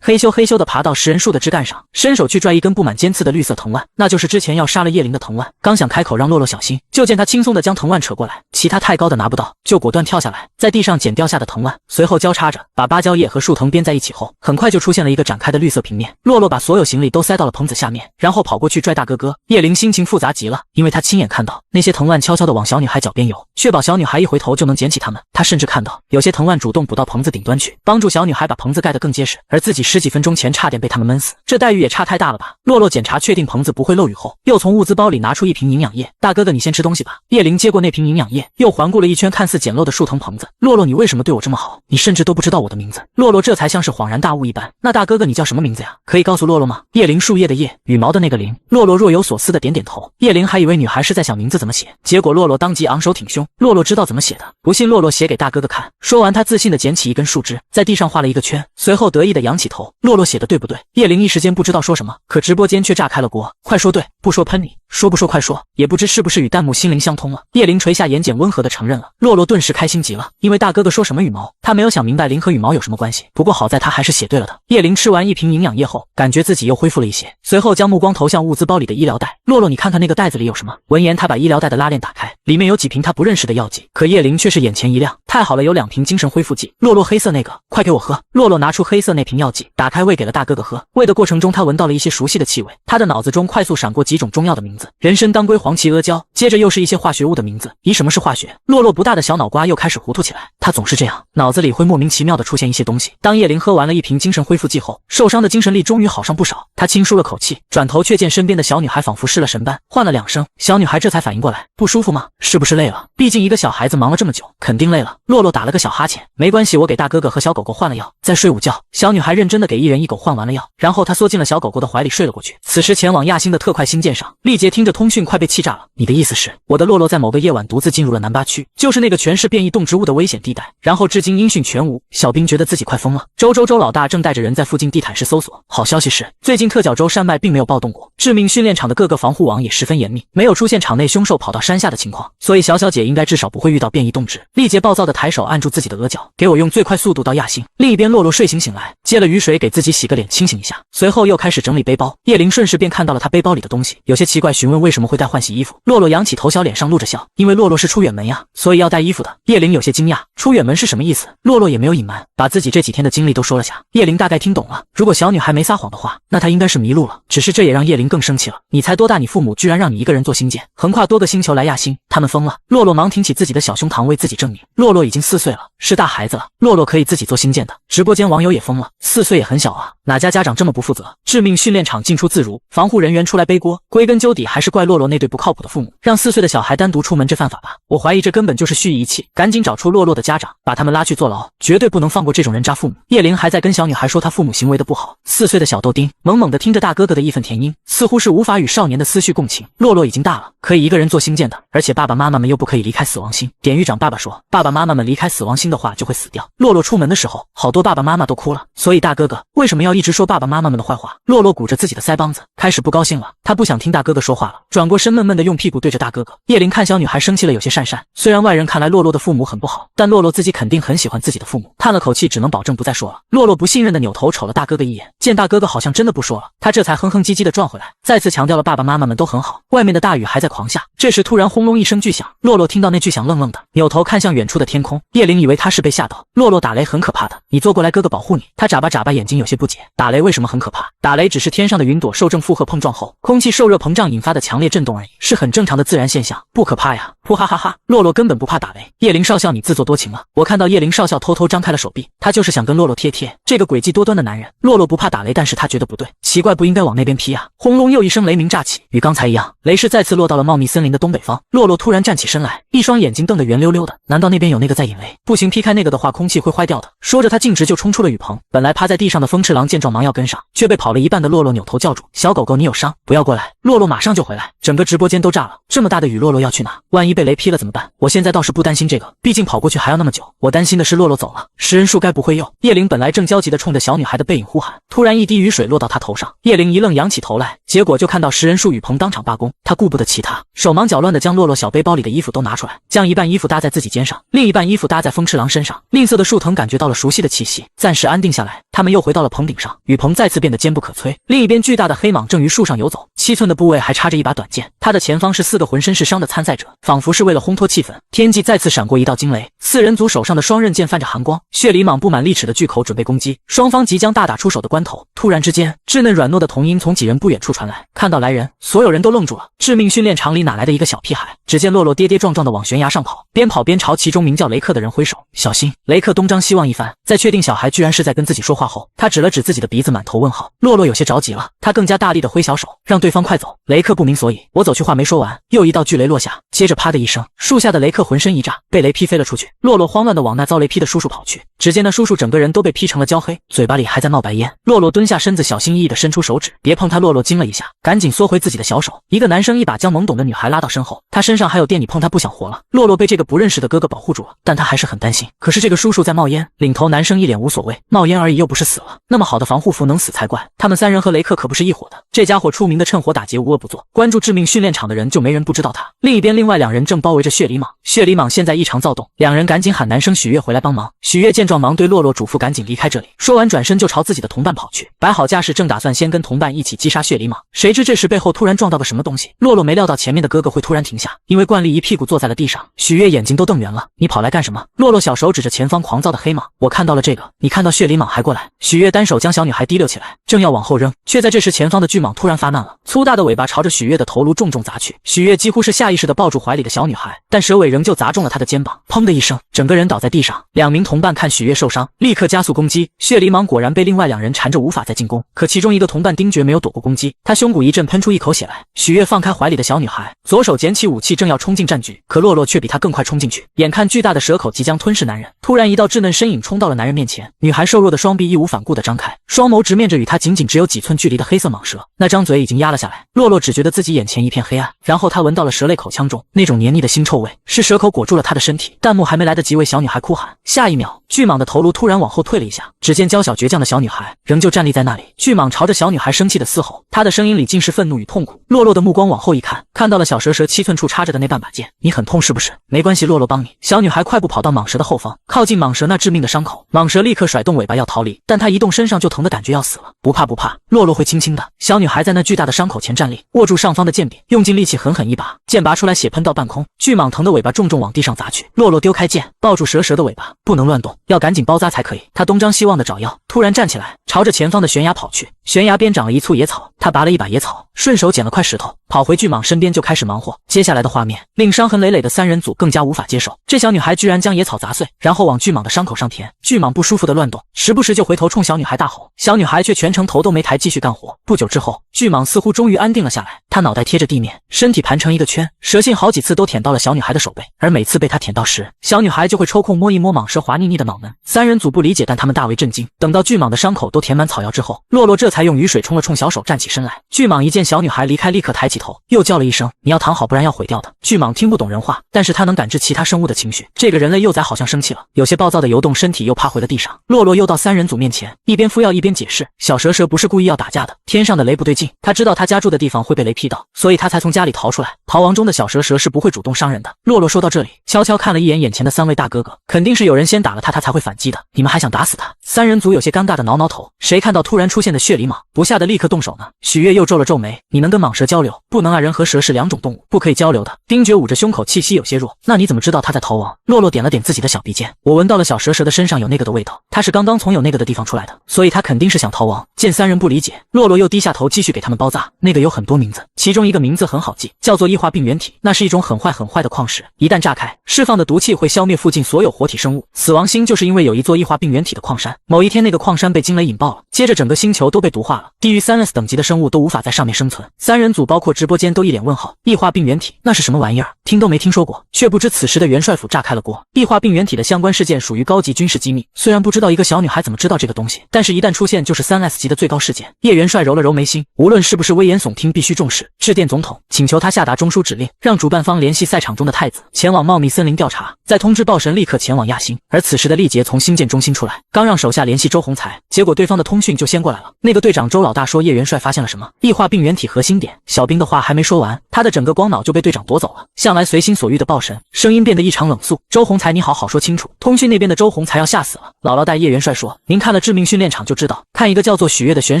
嘿咻嘿咻的爬到食人树的枝干上，伸手去拽一根布满尖刺的绿色藤蔓，那就是之前要杀了叶琳的藤蔓。刚想开口让洛洛小心，就见他轻松的将藤蔓扯过来，其他太高的拿不到，就果断跳下来，在地上捡掉下的藤蔓，随后交叉着把芭蕉叶和树藤编在一起后，很快就出现了一个展开的绿色平面。洛洛把所有行李都塞到了棚子下面，然后跑过去拽大哥哥。叶琳心情复杂极了，因为她亲眼看到那些藤蔓悄悄地往小女孩脚边游，确保小女孩一回头就能捡起它们。她甚至看到有些藤蔓主动补到棚子顶端去，帮助小女孩把棚子盖得更结实，而自己10几分钟前差点被他们闷死，这待遇也差太大了吧。洛洛检查确定棚子不会漏雨后，又从物资包里拿出一瓶营养液。大哥哥你先吃东西吧。叶琳接过那瓶营养液，又环顾了一圈看似简陋的树藤棚子。洛洛你为什么对我这么好？你甚至都不知道我的名字。洛洛这才像是恍然大悟一般，那大哥哥你叫什么名字呀？可以告诉洛洛吗？叶琳树叶的叶，羽毛的那个琳。洛洛若有所思的点点头。叶琳还以为女孩是在想名字怎么写，结果洛洛当即昂首挺胸。洛洛知道怎么写的，不信洛洛写给大哥哥看。说完，他自信地捡起一根树枝，在地上画了一个圈，随后得意地扬起头。洛洛写的对不对？叶琳一时间不知道说什么，可直播间却炸开了锅。快说对，不说喷你，说不说快说。也不知是不是与弹幕心灵相通了，叶琳垂下眼睑温和地承认了。洛洛顿时开心极了，因为大哥哥说什么羽毛，他没有想明白鳞和羽毛有什么关系。不过好在他还是写对了的。叶琳吃完一瓶营养液后，感觉自己又恢复了一些，随后将目光投向物资包里的医疗袋。洛洛你看看那个袋子里有什么？闻言他把医疗袋的拉链打开，里面有几瓶他不认识的药剂，可叶琳却是眼前一亮，太好了，有2瓶精神恢复剂。洛洛黑色那个，快给我喝。洛洛拿出黑色那瓶药剂，打开喂给了大哥哥喝。喂的过程中他闻到了一些熟悉的气味，他的脑子中快速闪过几种中药的名字，人参、当归、黄芪、阿胶，接着又是一些化学物的名字。咦，什么是化学？洛洛不大的小脑瓜又开始糊涂起来，他总是这样，脑子里会莫名其妙的出现一些东西。当叶琳喝完了一瓶精神恢复剂后，受伤的精神力终于好上不少，他轻舒了口气，转头却见身边的小女孩仿佛失了神般，唤了2声，小女孩这才反应过来，不舒服吗？是不是累了？毕竟一个小孩子忙了这么久，肯定累了。洛洛打了个小哈欠，没关系，我给大哥哥和小狗狗换了药，再睡午觉。小女孩认真的给一人一狗换完了药，然后她缩进了小狗狗的怀里睡了过去。此时前往亚星的特快星舰上，丽杰听着通讯快被气炸了。你的意思是，我的洛洛在某个夜晚独自进入了南巴区，就是那个全是变异动植物的危险地带，然后至今音讯全无。小兵觉得自己快疯了。周老大正带着人在附近地毯式搜索。好消息是，最近特角洲山脉并没有暴动过，致命训练场的各个防护网也十分严密，没有出现场内凶兽跑到山下的情况，所以小姐应该至少不会遇到变异动植。丽杰暴躁的抬手按住自己的额角，给我用最快速度到亚星。另一边洛洛睡醒来，接了雨水给自己洗个脸清醒一下，随后又开始整理背包。叶琳顺势便看到了他背包里的东西，有些奇怪，询问为什么会带换洗衣服。洛洛扬起头，小脸上露着笑，因为洛洛是出远门呀，所以要带衣服的。叶琳有些惊讶，出远门是什么意思？洛洛也没有隐瞒，把自己这几天的经历都说了下。叶琳大概听懂了，如果小女孩没撒谎的话，那她应该是迷路了。只是这也让叶琳更生气了，你才多大，你父母居然让你一个人做星舰，横跨多个星球来亚星，他们疯了。洛洛忙挺起自己的小胸膛为自己证明，洛洛已经4岁了，是大孩子了，洛洛可以自己做星舰的。直播间网友也疯了，4岁也很小啊，哪家家长这么不负责？致命训练场进出自如，防护人员出来背锅，归根究底还是怪洛洛那对不靠谱的父母，让4岁的小孩单独出门，这犯法吧？我怀疑这根本就是蓄意遗弃，赶紧找出洛洛的家长，把他们拉去坐牢，绝对不能放过这种人渣父母。叶琳还在跟小女孩说她父母行为的不好，4岁的小豆丁懵懵地听着大哥哥的义愤填膺，似乎是无法与少年的思绪共情。洛洛已经大了，可以一个人做星舰的，而且爸爸妈妈们又不可以离开死亡星。典狱长爸爸说，爸爸妈妈们离开死亡星的话就会死掉。洛洛出门的时候，好多爸爸妈妈都哭了，所以大哥哥为什么要一直说爸爸妈妈们的坏话？洛洛鼓着自己的腮帮子，开始不高兴了，他不想听大哥哥说话了，转过身闷闷地用屁股对着大哥哥。叶琳看小女孩生气了，有些讪讪。虽然外人看来洛洛的父母很不好，但洛洛自己肯定很喜欢自己的父母，叹了口气，只能保证不再说了。洛洛不信任地扭头瞅了大哥哥一眼，见大哥哥好像真的不说了，他这才哼哼唧唧地转回来，再次强调了爸爸妈妈们都很好。外面的大雨还在狂下，这时突然轰隆一声巨响，洛洛听到那巨响愣愣的，扭头看向远处的天空。叶琳以为他是被吓到，洛洛打雷很可怕的，你坐过来哥哥保护你。他眨巴眨巴眼睛，有些不解，打雷为什么很可怕？打雷只是天上的云朵受正负荷碰撞后，空气受热膨胀引发的强烈震动而已，是很正常的自然现象，不可怕呀。噗哈哈哈！洛洛根本不怕打雷，叶灵少校你自作多情了。我看到叶灵少校偷偷张开了手臂，他就是想跟洛洛贴贴。这个诡计多端的男人，洛洛不怕打雷，但是他觉得不对，奇怪不应该往那边劈啊！轰隆又一声雷鸣炸起，与刚才一样，雷势再次落到了茂密森林的东北方。洛洛突然站起身来，一双眼睛瞪得圆溜溜的，难道那边有那个在引雷？不行，劈开那个的话，空气会坏掉的。说着，他径直就冲出了雨棚。本来趴在地上的风赤狼见状忙要跟上，却被跑了一半的洛洛扭头叫住：“小狗狗，你有伤，不要过来！”洛洛马上就回来，整个直播间都炸了。这么大的雨，洛洛要去哪？万一被雷劈了怎么办？我现在倒是不担心这个，毕竟跑过去还要那么久。我担心的是洛洛走了，食人树该不会又……叶灵本来正焦急地冲着小女孩的背影呼喊，突然一滴雨水落到她头上，叶灵一愣，仰起头来，结果就看到食人树雨棚当场罢工。她顾不得其他，手忙脚乱地将洛洛小背包里的衣服都拿出来，将一半衣服搭在自己肩上，另一半衣服搭在风赤狼身上。吝啬的树藤感觉到了熟悉的气息，暂时安定下来。他们又回到了棚顶上，雨棚再次变得坚不可摧。另一边，巨大的黑蟒正于树上游走，7寸的部位还插着一把短剑。它的前方是4个浑身是伤的参赛者，仿佛是为了烘托气氛。天际再次闪过一道惊雷，4人组手上的双刃剑泛着寒光，血里蟒布满利齿的巨口准备攻击。双方即将大打出手的关头，突然之间，稚嫩软糯的童音从几人不远处传来。看到来人，所有人都愣住了。致命训练场里哪来的一个小屁孩？只见洛洛跌跌撞撞地往悬崖上跑，边跑边朝其中名叫雷克的人挥手：“小心！”雷克东张西望一番，在确定小孩居然是在跟自己说话后，他指了指自己的鼻子，满头问号。洛洛有些着急了，他更加大力地挥小手，让对方快走。雷克不明所以，我走去，话没说完，又一道巨雷落下，接着啪的一声，树下的雷克浑身一炸，被雷劈飞了出去。洛洛慌乱地往那遭雷劈的叔叔跑去，只见那叔叔整个人都被劈成了焦黑，嘴巴里还在冒白烟。洛洛蹲下身子，小心翼翼地伸出手指：“别碰他！”洛洛惊了一下，赶紧缩回自己的小手。一个男生一把将懵懂的女孩拉到身后，他身上还有电，你碰他不想活了。洛洛被这个不认识的哥哥保护住了，但他还是很担心。可是这个叔叔在冒烟，领头男生一脸无所谓，冒烟而已，又不是死了，那么好的防护服能死才怪。他们3人和雷克可不是一伙的，这家伙出名的趁火打劫，无恶不作。关注致命训练场的人就没人不知道他。另一边，另外2人正包围着血里蟒，血里蟒现在异常躁动，2人赶紧喊男生许月回来帮忙。许月见状忙对洛洛嘱咐赶紧离开这里，说完转身就朝自己的同伴跑去，摆好架势，正打算先跟同伴一起击杀血里蟒，谁知这时背后突然撞到个什么东西。洛洛没料到前面的哥哥会突然停下，因为惯例一屁股坐在了地上。许月眼睛都瞪圆了：“你跑来干什么？”洛洛小手指着前方狂躁的黑蟒：“我看到了这个，你看到血里蟒还过来？”许月单手将小女孩提溜起来，正要往后扔，却在这时前方的巨蟒突然发难了，粗大的尾巴朝着许月的头颅重重砸去。许月几乎是下意识地抱住怀里的小女孩，但蛇尾仍旧砸中了她的肩膀，砰的一声，整个人倒在地上。2名同伴看许月受伤，立刻加速攻击。血里蟒果然被另外2人缠着，无法再进攻。可其中一个同伴丁爵没有躲过攻击，他胸骨一震，喷出一口血来。许月放开怀里的小女孩，左手捡起武器，正要冲进战局，可洛洛却比他更快冲进去。眼看巨大的蛇口即将吞噬男人，突然一道稚嫩身影冲到了男人面前，女孩瘦弱的双臂义无反顾地张开，双眸直面着与他仅仅只有几寸距离的黑色蟒蛇，那张嘴已经压了下来。洛洛只觉得自己眼前一片黑暗，然后他闻到了蛇类口腔中那种黏腻的腥臭味，是蛇口裹住了他的身体。弹幕还没来得及为小女孩哭喊，下一秒巨蟒的头颅突然往后退了一下，只见娇小倔强的小女孩仍旧站立在那里。巨蟒朝着小女孩生气的嘶吼，他的声音里尽是愤怒与痛苦。洛洛的目光往后一看，看到了小蛇7寸处插着的那半把剑。你很痛是不是？没关系，洛洛帮你。小女孩快步跑到蟒蛇的后方，靠近蟒蛇那致命的伤口。蟒蛇立刻甩动尾巴要逃离，但它一动身上就疼的感觉要死了。不怕不怕，洛洛会轻轻的。小女孩在那巨大的伤口前站立，握住上方的剑柄，用尽力气狠狠一拔，剑拔出来，血喷到半空。巨蟒疼的尾巴重重往地上砸去。洛洛丢开剑，抱住蛇的尾巴，不能乱动，要赶紧包扎才可以。他东张西望的找药，突然站起来，朝着前方的悬崖跑去。悬崖边长了一簇野草，他拔了一把野草，顺手捡了块石头，跑回巨蟒身边就开始忙活。接下来的画面令伤痕累累的3人组更加无法接受，这小女孩居然将野草砸碎，然后往巨蟒的伤口上填。巨蟒不舒服的乱动，时不时就回头冲小女孩大吼，小女孩却全程头都没抬，继续干活。不久之后，巨蟒似乎终于安定了下来，它脑袋贴着地面，身体盘成一个圈，蛇信好几次都舔到了小女孩的手背，而每次被它舔到时，小女孩就会抽空摸一摸蟒蛇滑腻腻的脑门。3人组不理解，但他们大为震惊。等到巨蟒的伤口都填满草药之后，洛洛这才用雨水冲了冲小手，站起身来。巨蟒一见小女孩离开，立刻抬起头，又叫了一声：“你要躺好，不然要毁掉的。”巨蟒听不懂人话，但是他能感知其他生物的情绪。这个人类幼崽好像生气了，有些暴躁的游动身体，又趴回了地上。洛洛又到3人组面前，一边敷药一边解释：“小蛇不是故意要打架的，天上的雷不对劲，他知道他家住的地方会被雷劈到，所以他才从家里逃出来。逃亡中的小蛇是不会主动伤人的。”洛洛说到这里，悄悄看了一眼眼前的3位大哥哥，肯定是有人先打了他，他才会反击的。你们还想打死他？3人组有些尴尬的挠挠头，谁看到突然出现的血里蟒，不吓得立刻动手呢？许月又皱了皱眉：“你能跟蟒蛇交流？不能啊，人和蛇是两种动物，不可以交流的。丁觉捂着胸口，气息有些弱。那你怎么知道他在逃亡？洛洛点了点自己的小鼻尖，我闻到了小蛇的身上有那个的味道，他是刚刚从有那个的地方出来的，所以他肯定是想逃亡。见三人不理解，洛洛又低下头继续给他们包扎。那个有很多名字，其中一个名字很好记，叫做异化病原体，那是一种很坏的矿石，一旦炸开，释放的毒气会消灭附近所有活体生物。死亡星就是因为有一座异化病原体的矿山，某一天那个矿山被惊雷引爆了，接着整个星球都被毒化了，低于3S 等级的生物都无法在上面生存。三人组包括直播间都一脸问号，异化病原体那是什么玩意儿？听都没听说过。却不知此时的元帅府炸开了锅，异化病原体的相关事件属于高级军事机密，虽然不知道一个小女孩怎么知道这个东西，但是一旦出现就是 3S 级的最高事件。叶元帅揉了揉眉心，无论是不是危言耸听必须重视，致电总统请求他下达中枢指令，让主办方联系赛场中的太子前往茂密森林调查，再通知豹神立刻前往亚星。而此时的力杰从星舰中心出来，刚让手下联系周鸿才，结果对方的通讯就先过来了。那个队长周老大说叶元帅发现了什么异化病原体核心点，小兵的话还没说完，他的整个光脑就被队长夺走了。向来随心所欲的豹神声音变得异常冷肃，周鸿才你好好说清楚。通讯那边的周鸿才要吓死了。老带叶元帅说您看了致命训练场就知道，看一个叫做许月的选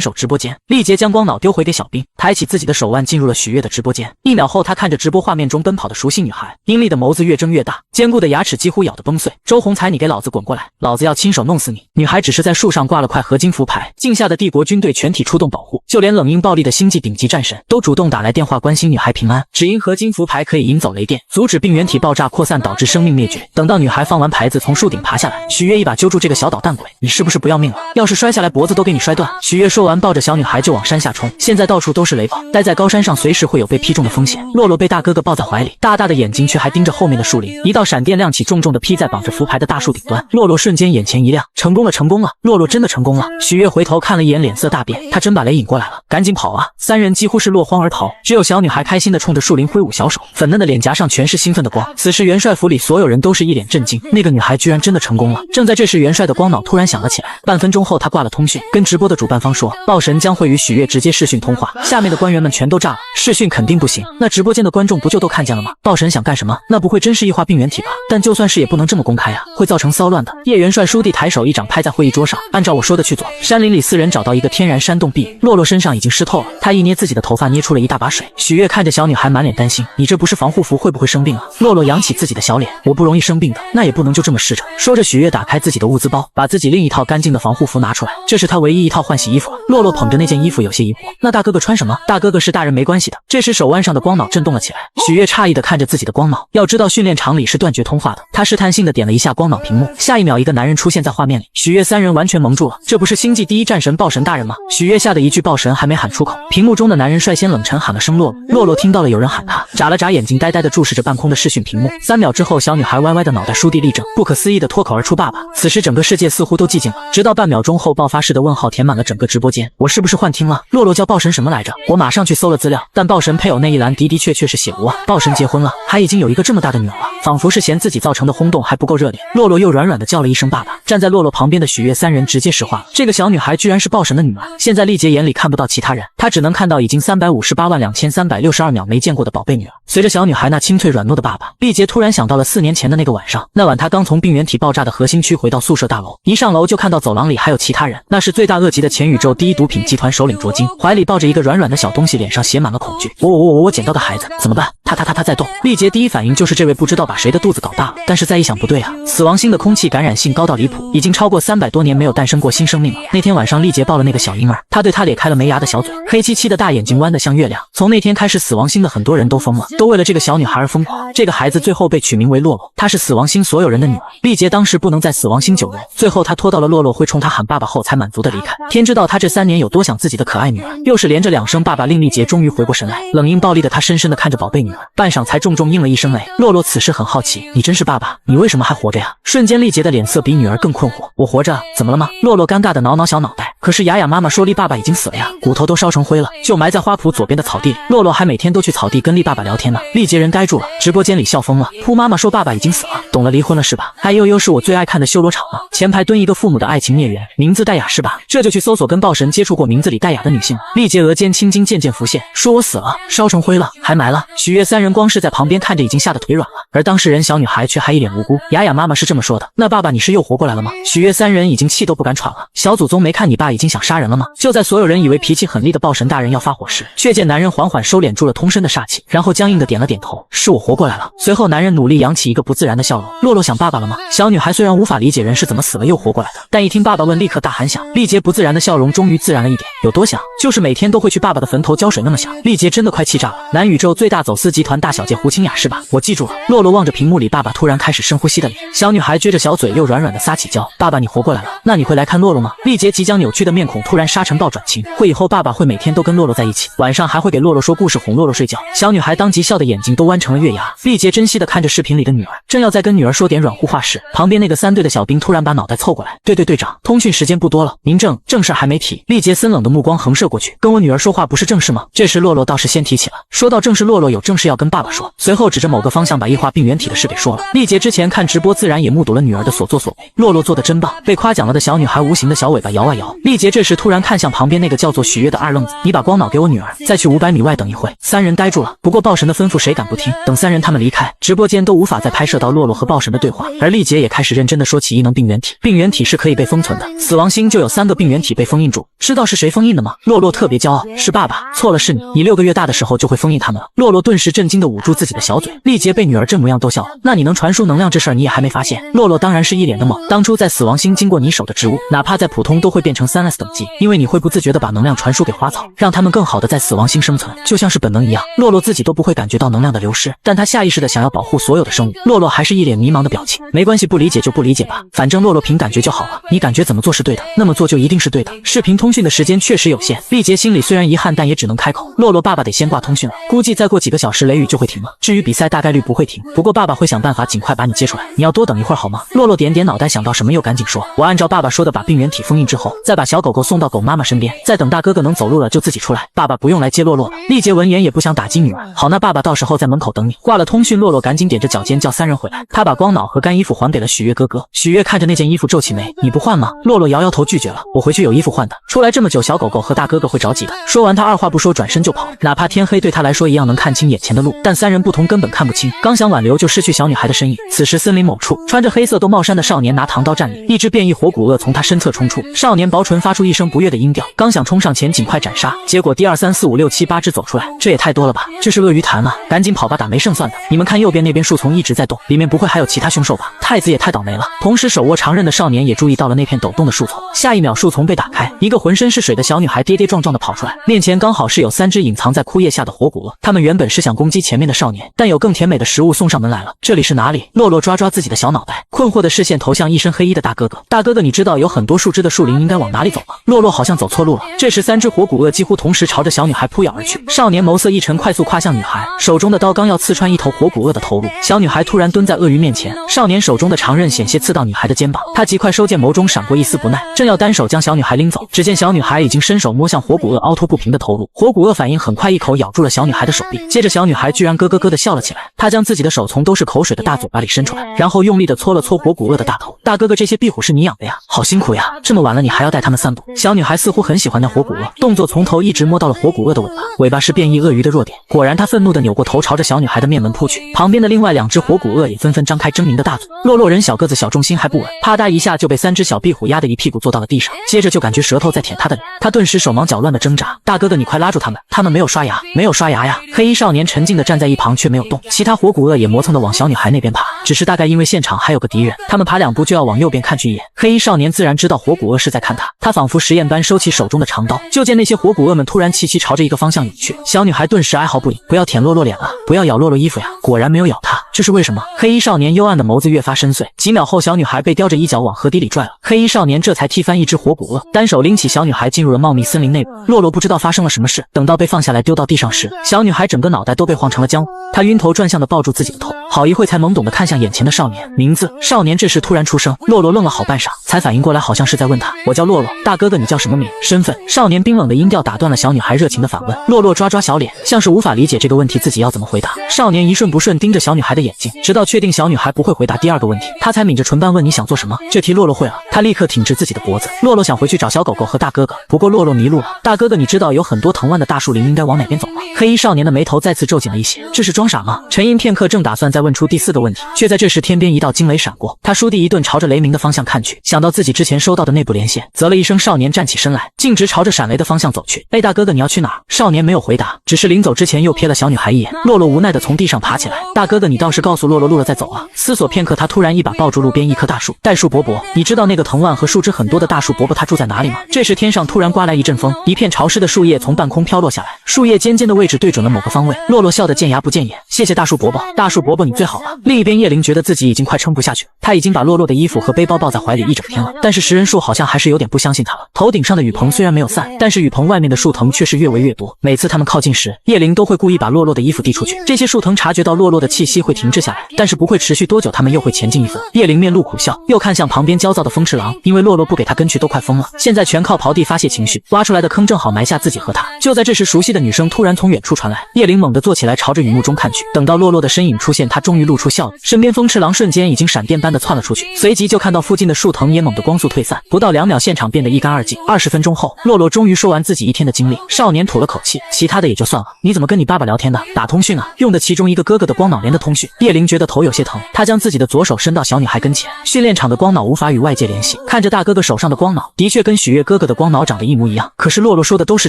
手直播间。力杰将光脑丢回给小兵，抬起自己的手腕进入了许月的直播间。1秒后他看着直播画面中奔跑的熟悉女孩，阴厉的眸子越睁越大，坚固的牙齿几乎咬得崩碎。周鸿才你给老子滚过来，老子要亲手弄死你。女孩只是在树上挂了块合金符牌，镜下的帝国军队全体出动保护，就连冷硬暴力的星际顶级战神都主动打来电话关心女孩平安，只因合金符牌可以引走雷电，阻止病原体爆炸扩散导致生命灭绝。等到女孩放完牌子从树顶爬下来，许月一把揪住这个小捣蛋鬼，你是不是不要命了？要是摔下来脖子都给你摔断。许月说完抱着小女孩就往山下冲，现在到处都是雷暴，待在高山上随时会有被劈中的风险。洛洛被大哥哥抱在怀里，大大的眼睛却还盯着后面的树林，一道闪电亮起，重重的劈在绑着符牌的大树顶端。洛洛瞬间眼前一亮，成功了，洛洛真的成功了。许月回头看了一眼，脸色大变，他真把雷引过来了，赶紧跑啊！三人几乎是落荒而逃，只有小女孩开心的冲着树林挥舞小手，粉嫩的脸颊上全是兴奋的光。此时元帅府里所有人都是一脸震惊，那个女孩居然真的成功了。正在这时，元帅的光脑突然响了起来，半分钟后他挂了通讯，跟直播的主办方说豹神将会与许月直接视讯通话。下面的官员们全都炸了，视讯肯定不行，那直播间的观众不就都看见了吗？豹神想干什么？那不会真是异化病原体吧？但就算是也不能这么公开啊，会造成骚乱的。叶元帅书弟抬手一掌拍在会议桌上，按照我说的去做。山林里4人找到一个天然山洞避雨，洛洛身上已经湿透了，他一捏自己的头发，捏出了一大把水。许月看着小女孩满脸担心，你这不是防护服会不会生病啊？洛洛扬起自己的小脸，我不容易生病的，那也不能就这么试着。说着许月打开自己的物资包，把自己另一套干净的防护服拿出来，这是他唯一一套换洗衣服了。洛洛捧着那件衣服有些疑惑，那大哥哥穿什么？大哥哥是大人没关系的。这时手腕上的光脑震动了起来，许月诧异地看着自己的光脑，要知道训练场里是断绝通话的。他试探性地点了一下光脑屏幕，下一秒一个男人出现在画面里，许月3人完全蒙住了，这不是星际第一战神豹神大人吗？许月吓得一句豹神还没喊出口，屏幕中的男人率先冷沉喊了声洛洛。洛洛听到了有人喊他，眨了眨眼睛，呆呆地注视着半空的视讯屏幕。3秒之后，小女孩歪歪的脑袋倏地立正，不可思议地脱口而出爸爸。此时整个世界似乎都寂静了，直到半秒钟后爆发式的问号填满了整个直播间。我是不是幻听了？洛洛叫豹神什么来着？我马上去搜了资料，但豹神配偶那一栏的确是写无啊。豹神结婚了，还已经有一个这么大的女儿了，仿佛是嫌自己造成的轰动还不够热烈。洛洛又软软的叫了一声爸爸。站在洛洛旁边的许月3人直接石化了，这个小女孩居然是豹神的女儿。现在丽杰眼里看不到其他人，她只能看到已经3582362秒没见过的宝贝女儿。随着小女孩那清脆软糯的爸爸，丽杰突然想到了4年前的那个晚上。那晚他刚从病原体爆炸的核心区回到宿舍大楼，一上楼就看到走廊里还有其他人，那是罪大恶极的前宇宙第一毒品集团首领卓金，怀里抱着一个软软的小东西，脸上写满了恐惧。我捡到个孩子怎么办？他在动。丽杰第一反应就是这位不知道把谁的肚子搞大了，但是再一想不对啊，死亡星的空气感染性高到离谱，已经超过300多年没有诞生过新生命了。那天晚上丽杰抱了那个小婴儿，他对他咧开了没牙的小嘴，黑漆漆的大眼睛弯得像月亮。从那天开始，死亡星的很多人都疯了，都为了这个小女孩而疯狂。这个孩子最后被取名为洛洛，她是死亡星所有人的女儿。丽杰当时不能在死亡星久留，最后他拖到了洛洛会冲他喊爸爸后才满足的离开。天知道他这3年有多想自己的可爱女儿，又是连着2声爸爸，令丽杰终于回过神来。冷硬暴力的他深深地看着宝贝女儿，半晌才重重应了一声雷。洛洛此时很好奇，你真是爸爸？你为什么还活着呀？瞬间丽杰的脸色比女儿更困惑，我活着，怎么了吗？洛洛尴尬的挠挠小脑袋，可是雅雅妈妈说丽爸爸已经死了呀，骨头都烧成灰了，就埋在花圃左边的草地里。洛洛还每天都去草地跟丽爸爸聊天呢。丽杰人呆住了，直播播间里笑疯了，扑妈妈说爸爸已经死了，懂了，离婚了是吧？哎呦呦，是我最爱看的修罗场了，前排蹲一个父母的爱情孽缘，名字戴雅是吧？这就去搜索跟豹神接触过名字里戴雅的女性。丽杰额间青筋渐渐浮现，说我死了，烧成灰了，还埋了。许悦三人光是在旁边看着已经吓得腿软了，而当事人小女孩却还一脸无辜。雅雅妈妈是这么说的，那爸爸你是又活过来了吗？许悦三人已经气都不敢喘了。小祖宗没看你爸已经想杀人了吗？就在所有人以为脾气很厉的豹神大人要发火时，却见男人缓缓收敛住了通身的煞气，然后僵硬的点了点头，是我活过来了。随后男人努力扬起一个不自然的笑容。洛洛想爸爸了吗？小女孩虽然无法理解人是怎么死了又活过来的，但一听爸爸问立刻大喊想。丽杰不自然的笑容终于自然了一点，有多想？就是每天都会去爸爸的坟头浇水那么想。丽杰真的快气炸了，南宇宙最大走私集团大小姐胡清雅是吧？我记住了。洛洛望着屏幕里爸爸突然开始深呼吸的脸，小女孩撅着小嘴又软软的撒起娇，爸爸你活过来了，那你会来看洛洛吗？丽杰即将扭曲的面孔突然沙尘暴转晴，会以后爸爸会每天都跟洛洛在一起，晚上还会给洛洛说故事哄洛洛睡觉。小女孩当即笑的眼睛都弯成了月牙。丽杰珍惜的看着视频里的女儿，正要再跟女儿说点软乎话时，旁边那个3队的小兵突然把脑袋凑过来，对队长，通讯时间不多了，您正事还没提。丽杰森冷的目光横射过去，跟我女儿说话不是正事吗？这时洛洛倒是先提起了，说到正事，洛洛有正事要跟爸爸说，随后指着某个方向把异化病原体的事给说了。丽杰之前看直播自然也目睹了女儿的所作所为，洛洛做的真棒，被夸奖了的小女孩无形的小尾巴摇啊摇。丽杰这时突然看向旁边那个叫做许悦的二愣子，你把光脑给我女儿，再去500米外等一会。三人呆住了，不过豹神的吩咐谁敢不听？等三人他们离开，直播间都无法再拍摄到洛洛和豹神的对话，而丽杰也开始认真的说起异能病原体。病原体是可以被封存的，死亡星就有3个病原体被封印住，知道是谁封印的吗？洛洛特别骄傲，是爸爸。错了，是你6个月大的时候就会封印他们了。洛洛顿时震惊的捂住自己的小嘴。丽杰被女儿这模样逗笑了，那你能传输能量这事儿你也还没发现？洛洛当然是一脸的懵，当初在死亡星经过你手的植物，哪怕在普通都会变成3S 等级，因为你会不自觉的把能量传输给花草，让他们更好的在死亡星生存，就像是本能一样。洛洛自己都不会感觉到能量的流失，但他下意识的想要保护所有的生物。洛洛还是一脸迷茫的表情，没关系，不理解就不理解吧，反正洛洛凭感觉就好了，你感觉怎么做是对的，那么做就一定是对的。视频通讯的时间确实有限，丽杰心里虽然遗憾，但也只能开口，洛洛爸爸得先挂通讯了，估计再过几个小时雷雨就会停了，至于比赛大概率不会停，不过爸爸会想办法尽快把你接出来，你要多等一会儿好吗？洛洛点点脑袋，想到什么又赶紧说，我按照爸爸说的把病原体封印之后，再把小狗狗送到狗妈妈身边，再等大哥哥能走路了就自己出来，爸爸不用来接洛洛了。丽杰闻言也不想打击女儿，好，那爸爸到时候在门口等你。挂了通讯，洛洛赶紧踮着脚尖叫三人回来，他把光脑和干衣服还给了许悦哥哥。许悦看着那件衣服皱起眉，你不换吗？洛洛摇摇头拒绝了，我回去有衣服换的，出来这么久小狗狗和大哥哥会着急的。说完他二话不说转身就跑，哪怕天黑对他来说一样能看清眼前的路，但三人不同根本看不清，刚想挽留就失去小女孩的身影。此时森林某处，穿着黑色兜帽衫的少年拿唐刀站立，一只变异火骨鳄从他身侧冲出，少年薄唇发出一声不悦的音调，刚想冲上前尽快斩杀，结果第2、3、4、5、6、7、8只走出来，这也太多了吧，这是鳄鱼潭啊，赶紧跑吧，打没胜算的。你们看右边那边树丛一直在动，里面不会还有其他凶兽吧？太子也太倒霉了。同时手握长刃的少年也注意到了那片抖动的树丛，下一秒树丛被打开，一个浑身是水的小女孩跌跌撞撞的跑出来，面前刚好是有3只隐藏在枯叶下的火骨鳄，他们原本是想攻击前面的少年，但有更甜美的食物送上门来了。这里是哪里？洛洛抓抓自己的小脑袋，困惑的视线投向一身黑衣的大哥哥。大哥哥，你知道有很多树枝的树林应该往哪里走吗？洛洛好像走错路了。这时3只火骨鳄几乎同时朝着小女孩扑咬而去，少年眸色一沉，快速跨向女孩，手中的刀刚要刺穿一头火骨鳄的头颅，小女孩突然蹲在鳄鱼面前，少年手中的长刃险些刺到女孩的肩膀，他极快收剑，眸中闪过一丝不耐，正要单手将小女孩拎走，只见小女孩已经伸手摸向火骨鳄凹凸不平的头颅，火骨鳄反应很快，一口咬住了小女孩的手臂，接着小女孩居然咯咯咯的笑了起来，她将自己的手从都是口水的大嘴巴里伸出来，然后用力的搓了搓火骨鳄的大头。大哥哥，这些壁虎是你养的呀？好辛苦呀，这么晚了你还要带它们散步。小女孩似乎很喜欢那火骨鳄，动作从头一直摸到了火骨鳄的尾巴，尾巴是变异鳄鱼的弱点。果然她愤怒的扭过头朝着小女孩的面门扑去，旁边的另外2只火骨鳄也纷纷张开狰狞的大嘴。洛洛人小个子小，重心还不稳，啪嗒一下就被3只小壁虎压得一屁股坐到了地上，接着就感觉舌头在舔他的脸，他顿时手忙脚乱的挣扎。大哥哥，你快拉住他们，他们没有刷牙，没有刷牙呀！黑衣少年沉静的站在一旁却没有动，其他火骨鳄也磨蹭的往小女孩那边爬，只是大概因为现场还有个敌人，他们爬2步就要往右边看去一眼。黑衣少年自然知道火骨鳄是在看他，他仿佛实验般收起手中的长刀，就见那些火骨鳄们突然齐齐朝着一个方向涌去，小女孩顿时哀嚎不已，不要舔洛洛脸啊，不要咬洛洛衣服呀！果然没有咬他。这是为什么？黑衣少年幽暗的眸子越发深邃，几秒后，小女孩被叼着一脚往河底里拽了。黑衣少年这才踢翻一只活捕鳄，单手拎起小女孩进入了茂密森林内部。洛洛不知道发生了什么事，等到被放下来丢到地上时，小女孩整个脑袋都被晃成了浆糊。她晕头转向的抱住自己的头，好一会才懵懂的看向眼前的少年。名字？少年这时突然出声。洛洛愣了好半晌，才反应过来，好像是在问他：我叫洛洛，大哥哥你叫什么名？身份？少年冰冷的音调打断了小女孩热情的反问。洛洛抓抓小脸，像是无法理解这个问题自己要怎么回答。少年一瞬不瞬盯着小女孩的眼睛，直到确定小女孩不会回答第二个问题，他才抿着唇瓣问：你想做什么？这题洛洛会了，他立刻挺直自己的脖子。洛洛想回去找小狗狗和大哥哥，不过洛洛迷路了。大哥哥，你知道有很多藤蔓的大树林应该往哪边走吗？黑衣少年的眉头再次皱紧了一些，这是装傻吗？沉吟片刻，正打算再问出第四个问题，却在这时天边一道惊雷闪过，他倏地一顿朝着雷鸣的方向看去，想到自己之前收到的内部连线，啧了一声，少年站起身来，径直朝着闪雷的方向走去。大哥哥，你要去哪儿？少年没有回答，只是临走之前又瞥了小女孩一眼。洛洛无奈的从地上爬起来，大哥哥，你倒是告诉洛洛路了再走啊。思索片刻，他突然一把抱住路边一棵大树。代树伯伯，你知道那个藤蔓和树枝很多的大树伯伯他住在哪里吗？这时天上突然刮来一阵风，一片潮湿的树叶从半空飘落下来，树叶尖尖的位置对准了某个方位。洛洛笑得见牙不见眼，谢谢大树伯伯，大树伯伯你最好了。另一边叶灵觉得自己已经快撑不下去了，他已经把洛洛的衣服和背包抱在怀里一整天了，但是食人树好像还是有点不相信他了。头顶上的雨棚虽然没有散，但是雨棚外面的树藤却是越围越多，每次他们靠近时，叶灵都会故意把洛洛的衣服递出去，这些树藤察觉到洛洛的气息会停滞下来，但是不会持续多久，他们又会前进一分。叶灵面露苦笑，又看向旁边焦躁的风赤狼，因为洛洛不给他跟去都快疯了，现在全靠刨地发泄情绪，挖出来的坑正好埋下自己和他。就在这时，熟悉的女声突然从远处传来，叶灵猛地坐起来朝着雨幕中看去，等到洛洛的身影出现，他终于露出笑容，身边风赤狼瞬间已经闪电般的窜了出去，随即就看到附近的树藤也猛地光速退散，不到2秒现场变得一干二净。20分钟后，洛洛终于说完自己一天的经历，少年吐了口气，其他的也就算了，你怎么跟你爸爸聊天的？打通讯啊，用的其中一个哥哥的光脑连的通讯。叶灵觉得头有些疼，他将自己的左手伸到小女孩跟前，训练场的光脑无法与外界联系，看着大哥哥手上的光脑，的确跟许悦哥哥的光脑长得一模一样，可是洛洛说的都是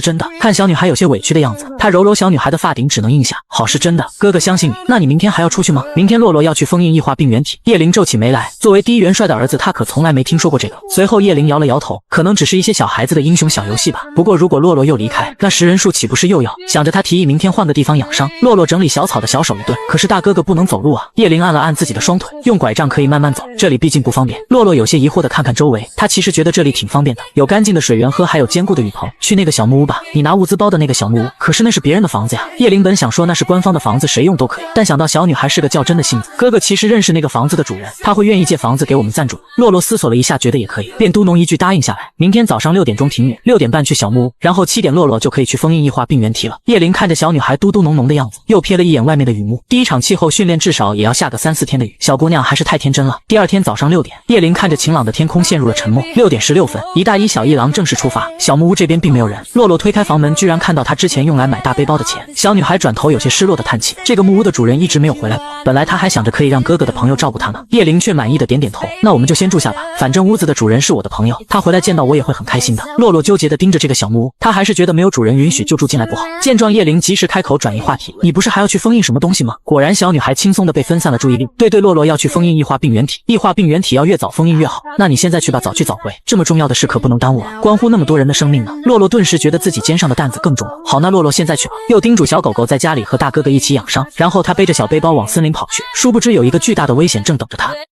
真的。看小女孩有些委屈的样子，他揉揉小女孩的发顶，只能应下，好是真的，哥哥相信你。那你明天还要出去吗？明天洛洛要去封印异化病原体。叶灵皱起眉来，作为第一元帅的儿子，他可从来没听说过这个。随后叶灵摇了摇头，可能只是一些小孩子的英雄小游戏吧。不过如果洛洛又离开，那食人树岂不是又要？想着他提议明天换个地方养伤。洛洛整理小草的小手一顿，可是大哥哥不能走路啊。叶灵按了按自己的双腿，用拐杖可以慢慢走，这里毕竟不方便。洛洛有些疑惑的看看周围，他其实觉得这里挺方便的，有干净的水源喝，还有坚固的雨棚。去那个小木屋吧，你拿物资包的那个小木屋，可是那是别人的房子呀。叶灵本想说那是官方的房子，谁用都可以，但想到小女孩是个较真的性子，哥哥其实认识那个房子的主人，他会愿意借房子给我们暂住。洛洛思索了一下，觉得也可以，便嘟哝一句答应下来。明天早上6点钟停雨，6点半去小木屋，然后7点洛洛就可以去封印异化病原体了。叶灵看着小女孩嘟嘟哝哝的样子，又瞥了一眼外面的雨幕，第一场气候训练至少也要下个3-4天的雨，小姑娘还是太天真了。第二天早上6点，叶灵看着晴朗的天空陷入了沉默。6点16分，一大一小一郎正式出发。小木屋这边并没有人，洛洛推开房门，居然看到他之前用来买大背包的钱。小女孩转头有些失落的叹气，这个木屋的主人一直没有回来过，本来他还想着可以让哥哥的朋友照顾他呢。叶灵却满意的点点头，那我们就先住下吧，反正屋子的主人是我的朋友，他回来见到我也会很开心的。洛洛纠结的盯着这个小木屋，他还是觉得没有主人允许就住进来不好。见状，叶灵及时开口转移话题，你不是还要去封印什么东西吗？果然小女孩轻松的被分散了注意力，对，洛洛要去封印异化病原体，异化病原体要越早封印越好，那你现在去吧，早去早回，这么重要的事可不能耽误啊，关乎那么多人的生命呢。洛洛顿时觉得自己肩上的担子更重了。好，那洛洛现在去吧，又叮嘱小狗狗在家里和大哥哥一起养伤，然后他背着小背包往森林跑去，殊不知有一个巨大的危险正等着他。